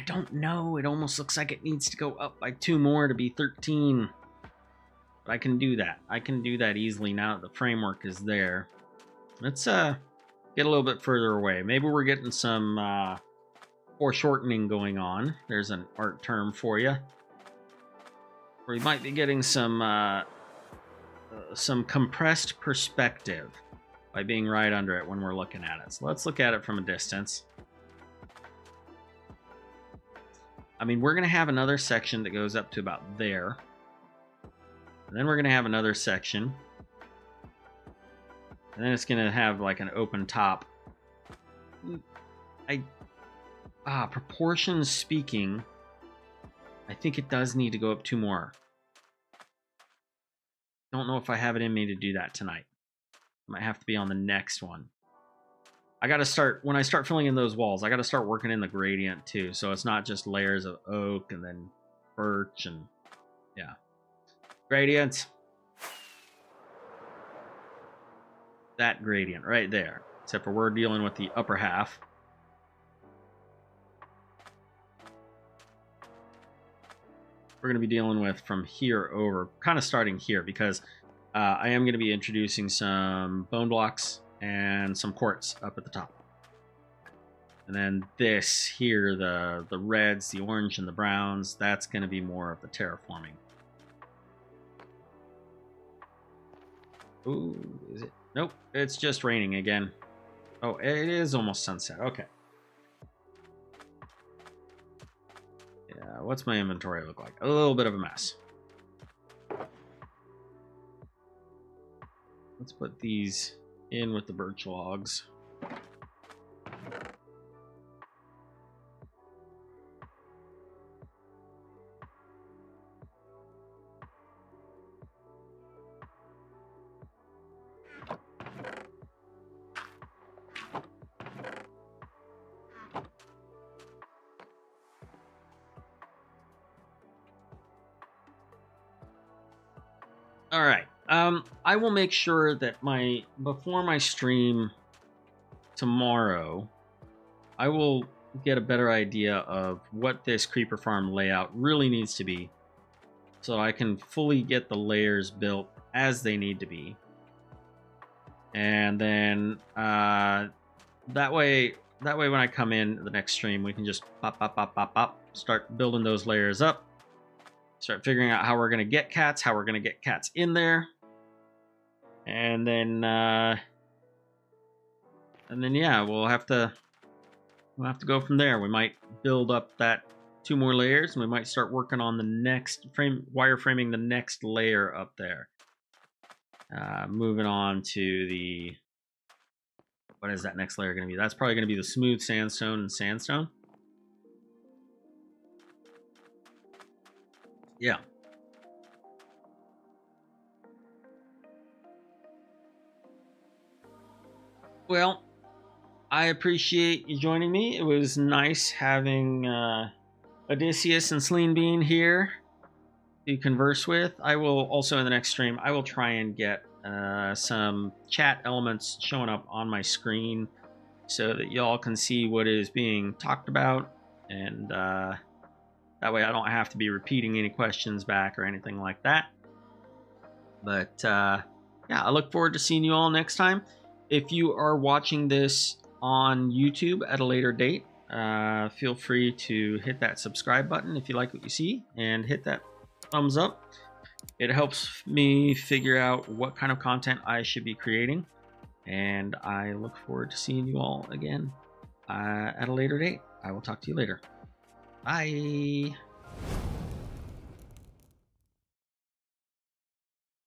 don't know. It almost looks like it needs to go up by 2 more to be 13. But I can do that. I can do that easily now that the framework is there. Let's get a little bit further away. Maybe we're getting some foreshortening going on. There's an art term for you. Or you might be getting some compressed perspective by being right under it when we're looking at it. So let's look at it from a distance. I mean, we're going to have another section that goes up to about there. And then we're going to have another section. And then it's going to have like an open top. Proportions speaking, I think it does need to go up 2 more. Don't know if I have it in me to do that tonight. Might have to be on the next one. I got to start, when I start filling in those walls, I got to start working in the gradient too. So it's not just layers of oak and then birch and yeah. Gradient. That gradient right there. Except for we're dealing with the upper half. We're going to be dealing with from here over, kind of starting here because I am going to be introducing some bone blocks and some quartz up at the top. And then this here, the reds, the orange, and the browns, that's going to be more of the terraforming. Ooh, is it? Nope, it's just raining again. Oh, it is almost sunset. Okay. Yeah, what's my inventory look like? A little bit of a mess. Let's put these in with the birch logs. All right. I will make sure that before my stream tomorrow, I will get a better idea of what this creeper farm layout really needs to be, so I can fully get the layers built as they need to be. And then that way when I come in the next stream, we can just pop, start building those layers up. Start figuring out how we're going to get cats, how we're going to get cats in there. And then yeah, we'll have to go from there. We might build up that 2 more layers, and we might start working on the next wireframing the next layer up there. Moving on to the, what is that next layer going to be? That's probably going to be the smooth sandstone and sandstone. Yeah. Well, I appreciate you joining me. It was nice having Odysseus and Slean Bean here to converse with. I will also, in the next stream, I will try and get some chat elements showing up on my screen so that y'all can see what is being talked about, and that way I don't have to be repeating any questions back or anything like that. But yeah, I look forward to seeing you all next time. If you are watching this on YouTube at a later date, feel free to hit that subscribe button if you like what you see, and hit that thumbs up. It helps me figure out what kind of content I should be creating, and I look forward to seeing you all again at a later date. I will talk to you later. Bye.